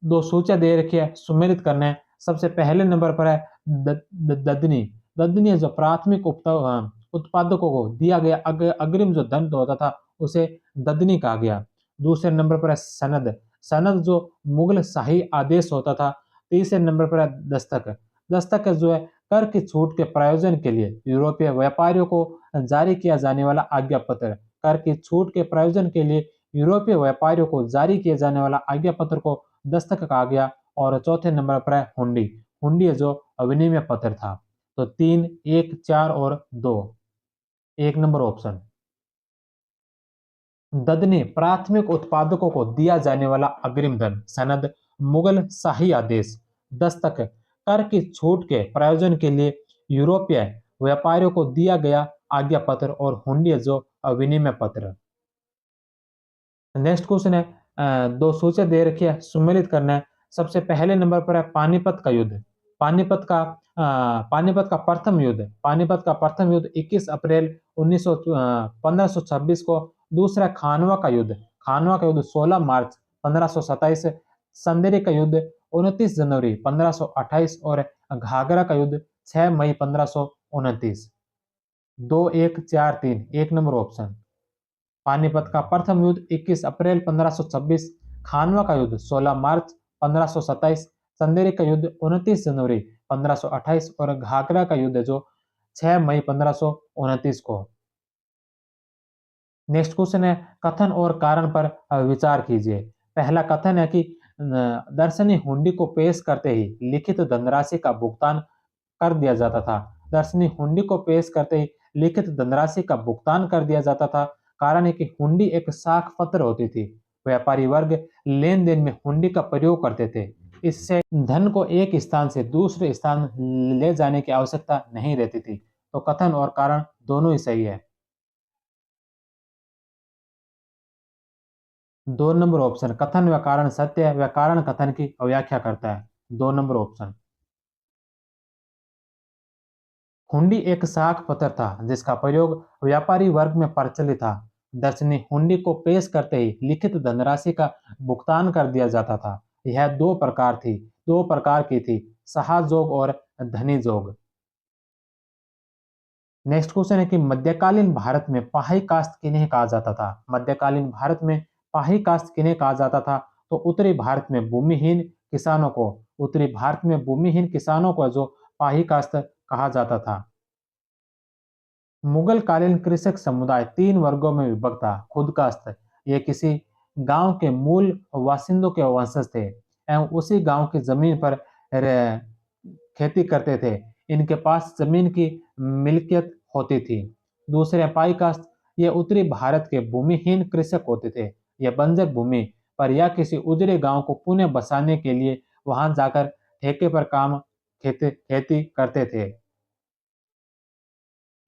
दो सूचियां दे रखी है, सुमेलित करना है। सबसे पहले नंबर पर है ददनी। ददनी जो प्राथमिक उत्पादकों को दिया गया अग्रिम जो धन होता था उसे ददनी कहा गया। दूसरे नंबर पर है सनद। सनद जो मुगल शाही आदेश होता था। तीसरे नंबर पर है दस्तक। दस्तक जो है कर की छूट के प्रायोजन के लिए यूरोपीय व्यापारियों को जारी किया जाने वाला आज्ञा पत्र। कर की छूट के प्रायोजन के लिए यूरोपीय व्यापारियों को जारी किए जाने वाला आज्ञा पत्र को दस्तक कहा गया। और चौथे नंबर पर है हुंडी। हुंडी जो विनिमय पत्र था। तो 3, 1, 4 और 2, एक नंबर ऑप्शन। ददनी प्राथमिक उत्पादकों को दिया जाने वाला अग्रिम धन। सनद मुगल शाही आदेश। दस्तक कर की छूट के प्रायोजन के लिए यूरोपीय व्यापारियों को दिया गया आज्ञा पत्र। और हुंडी जो विनिमय पत्र। नेक्स्ट क्वेश्चन है, दो सूचियां दे रखी है, सुमेलित करना है। सबसे पहले नंबर पर है पानीपत का युद्ध। पानीपत का पानीपत का प्रथम युद्ध। पानीपत का प्रथम युद्ध 21 अप्रैल 1526 को। दूसरा खानवा का युद्ध। खानवा का युद्ध 16 मार्च 1527। संदेरी का युद्ध 29 जनवरी 1528। और घाघरा का युद्ध 6 मई 1529। 2, 1, 4, 3, एक नंबर ऑप्शन। पानीपत का प्रथम युद्ध 21 अप्रैल 1526। खानवा का युद्ध 16 मार्च 1527। संदेरी का युद्ध 29 जनवरी 1528। और घाघरा का युद्ध जो 6 मई 1529 को। नेक्स्ट क्वेश्चन है, कथन और कारण पर विचार कीजिए। पहला कथन है कि दर्शनी हुंडी को पेश करते ही लिखित धनराशि का भुगतान कर दिया जाता था। दर्शनी हुंडी को पेश करते ही लिखित धनराशि का भुगतान कर दिया जाता था। कारण है कि हुंडी एक साख पत्र होती थी। व्यापारी वर्ग लेन देन में हुंडी का प्रयोग करते थे। इससे धन को एक स्थान से दूसरे स्थान ले जाने की आवश्यकता नहीं रहती थी। तो कथन और कारण दोनों ही सही है। 2 नंबर ऑप्शन। कथन व कारण सत्य है, व कारण कथन की व्याख्या करता है। 2 नंबर ऑप्शन। हुंडी एक साख पत्र था जिसका प्रयोग व्यापारी वर्ग में प्रचलित था। दर्शनी हुंडी को पेश करते ही लिखित धनराशि का भुगतान कर दिया जाता था। यह दो प्रकार की थी, सहाजोग और धनी जोग। नेक्स्ट क्वेश्चन है कि मध्यकालीन भारत में पाही कास्त किन्हें कहा जाता था। मध्यकालीन भारत में पाही कास्त किन्हें कहा जाता था। तो उत्तरी भारत में भूमिहीन किसानों को जो पाही कास्त कहा जाता था। मुगल कालीन कृषक समुदाय 3 वर्गों में विभक्त था। खुद कास्त, ये किसी गांव के मूल बासिंदों के वंशज थे एवं उसी गांव की जमीन पर खेती करते थे। इनके पास जमीन की मिल्कियत होती थी। दूसरे पाई कास्ट, ये उत्तरी भारत के भूमिहीन कृषक होते थे। ये बंजर भूमि पर या किसी उजड़े गांव को पुनः बसाने के लिए वहां जाकर ठेके पर खेती करते थे।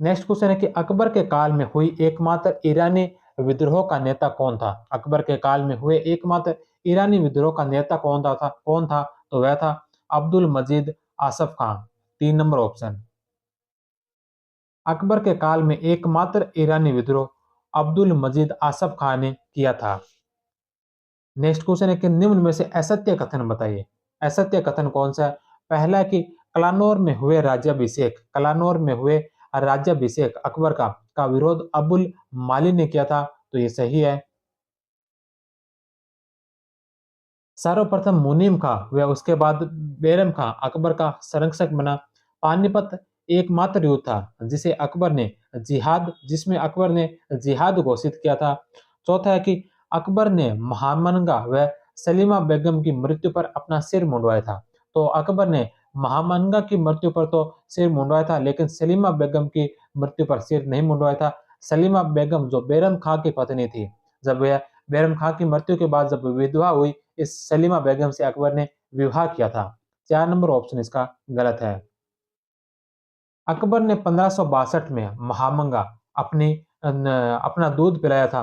नेक्स्ट क्वेश्चन है कि अकबर के काल में हुई एकमात्र ईरानी विद्रोह का नेता कौन था। अकबर के काल में हुए एकमात्र ईरानी विद्रोह का नेता कौन था। तो वह था अब्दुल मजीद आसफ खान। 3 number option. अकबर के काल में एकमात्र ईरानी विद्रोह अब्दुल मजीद आसफ खान ने किया था। नेक्स्ट क्वेश्चन है कि निम्न में से असत्य कथन बताइए। असत्य कथन कौन सा है। पहला है कि कलानौर में हुए राज्याभिषेक अकबर का विरोध अबुल माली ने किया था। तो ये सही है। सर्वप्रथम मुनीम खां व उसके बाद बैरम खां अकबर का संरक्षक बना। पानीपत एकमात्र युद्ध था जिसमें अकबर ने जिहाद घोषित किया था। चौथा है कि अकबर ने महामनगा व सलीमा बेगम की मृत्यु पर अपना सिर मुंडवाया था। तो अकबर ने महामनगा की मृत्यु पर तो सिर मुंडवाया था, लेकिन सलीमा बेगम की मृत्यु पर सिर नहीं मुंडवाया था। सलीमा बेगम जो बैरम खां की पत्नी थी, जब वह बैरम खां की मृत्यु के बाद जब विधवा हुई, इस सलीमा बेगम से अकबर ने विवाह किया था। 4 नंबर ऑप्शन इसका गलत है। अकबर ने 1562 में महामंगा अपना दूध पिलाया था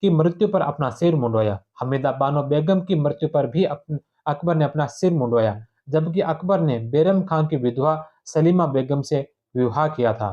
कि मृत्यु पर अपना सिर मुंडवाया। हमीदा बानो बेगम की मृत्यु पर भी अकबर ने अपना सिर मुंडवाया, जबकि अकबर ने बैरम खान की विधवा सलीमा बेगम से विवाह किया था।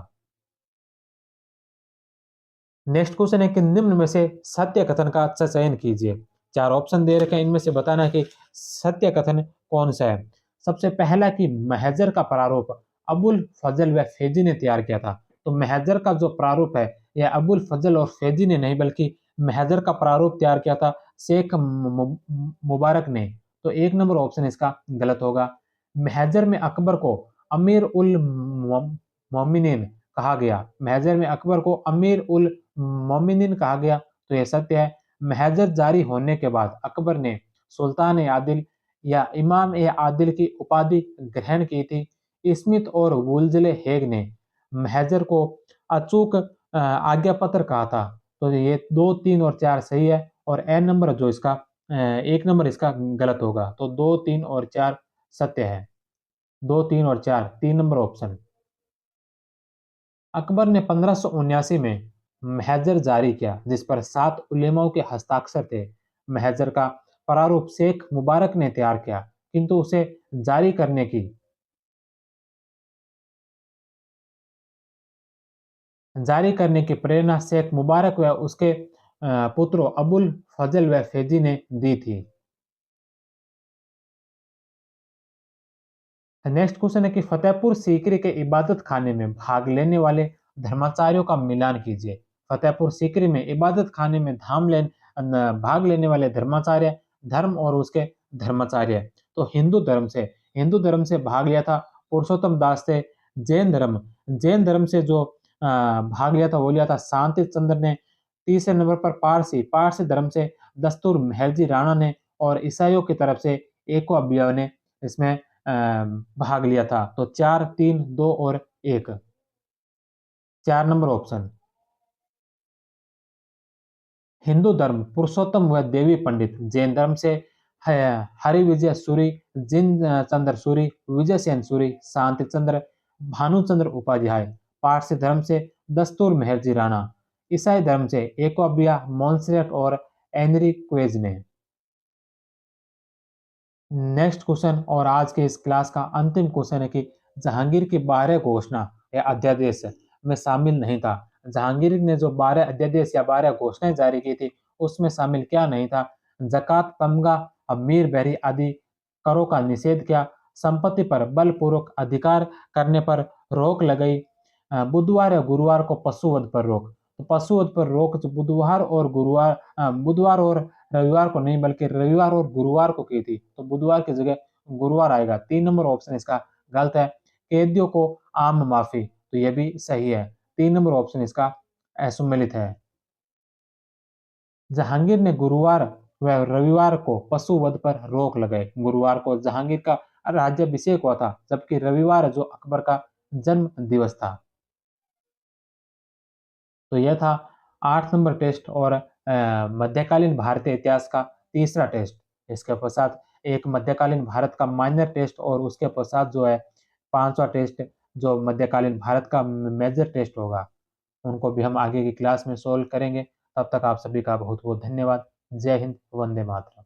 नेक्स्ट क्वेश्चन है कि निम्न में से सत्य कथन का अच्छा चयन कीजिए। 4 ऑप्शन दे रखे हैं, इनमें से बताना है कि सत्य कथन कौन-सा है। सबसे पहला कि महजर का प्रारूप अबुल फजल व फैजी ने तैयार किया था। तो महजर का जो प्रारूप है, यह अबुल फजल और फैजी ने नहीं बल्कि महजर का प्रारूप तैयार किया था शेख मुबारक ने। तो 1 नंबर ऑप्शन इसका गलत होगा। महजर में अकबर को अमीर उल मोमिनीन कहा गया। महजर में अकबर को अमीर उल मोमिनीन कहा गया, तो यह सत्य है। महजर जारी होने के बाद अकबर ने सुल्तान आदिल या इमाम ए आदिल की उपाधि ग्रहण की थी। स्मिथ और वुल्जले हेग ने महजर को अचूक आज्ञा पत्र कहा था। तो ये 2, 3 और 4 सही है और एन नंबर जो इसका 1 नंबर इसका गलत होगा। तो 2, 3 और 4 सत्य है। 2, 3 और 4 3 नंबर ऑप्शन। अकबर ने 1579 में महजर जारी किया जिस पर 7 उलेमाओं के हस्ताक्षर थे। महजर का प्रारूप शेख मुबारक ने तैयार किया किंतु उसे जारी करने की प्रेरणा शेख मुबारक व उसके पुत्रों अबुल फजल व फैजी ने दी थी। नेक्स्ट क्वेश्चन है कि फतेहपुर सीकरी के इबादत खाने में भाग लेने वाले धर्माचार्यों का मिलान कीजिए। फतेहपुर सीकरी में इबादत खाने में भाग लेने वाले धर्माचार्य धर्म और उसके धर्माचार्य। तो हिंदू धर्म से भाग लिया था पुरुषोत्तम दास से। जैन धर्म से जो भाग लिया था वो लिया था शांति चंद्र ने। तीसरे नंबर पर पारसी धर्म से दस्तूर महरजी राणा ने और ईसाइयों की तरफ से एको अबिया ने इसमें भाग लिया था। तो 4, 3, 2 और 1 4 नंबर ऑप्शन। हिंदू धर्म पुरुषोत्तम व देवी पंडित। जैन धर्म से हरिविजय सूरी, जिन चंद्र सूरी, विजय सेन सूरी, शांति चंद्र, भानुचंद्र उपाध्याय। पारसी धर्म से दस्तूर मेहरजी राणा। ईसाई धर्म से एकोबिया मॉन्सेरेट और एनरी क्वेज ने। नेक्स्ट क्वेश्चन और आज के इस क्लास का अंतिम क्वेश्चन है कि जहांगीर की 12 घोषणा या अध्यादेश में शामिल नहीं था। जहांगीर ने जो 12 अध्यादेश या 12 घोषणाएं जारी की थी उसमें शामिल क्या नहीं था। जकात, तमगा, मीर बहरी आदि करों का निषेध किया। संपत्ति पर बलपूर्वक अधिकार करने पर रोक लगाई। बुधवार या गुरुवार को पशुवध पर रोक। तो पशुवध पर रोक जो बुधवार और रविवार को नहीं बल्कि रविवार और गुरुवार को की थी। तो बुधवार की जगह गुरुवार आएगा। 3 नंबर ऑप्शन इसका गलत है। कैदियों को आम माफी, तो यह भी सही है। 3 नंबर ऑप्शन इसका असम्मिलित है। जहांगीर ने गुरुवार व रविवार को पशु वध पर रोक लगाई। गुरुवार को जहांगीर का राज्याभिषेक हुआ था जबकि रविवार जो अकबर का जन्म दिवस था। तो यह था 8 नंबर टेस्ट और मध्यकालीन भारतीय इतिहास का तीसरा टेस्ट। इसके पश्चात एक मध्यकालीन भारत का माइनर टेस्ट और उसके पश्चात जो है 5वां टेस्ट जो मध्यकालीन भारत का मेजर टेस्ट होगा, उनको भी हम आगे की क्लास में सोल्व करेंगे। तब तक आप सभी का बहुत बहुत धन्यवाद। जय हिंद, वंदे मातरम।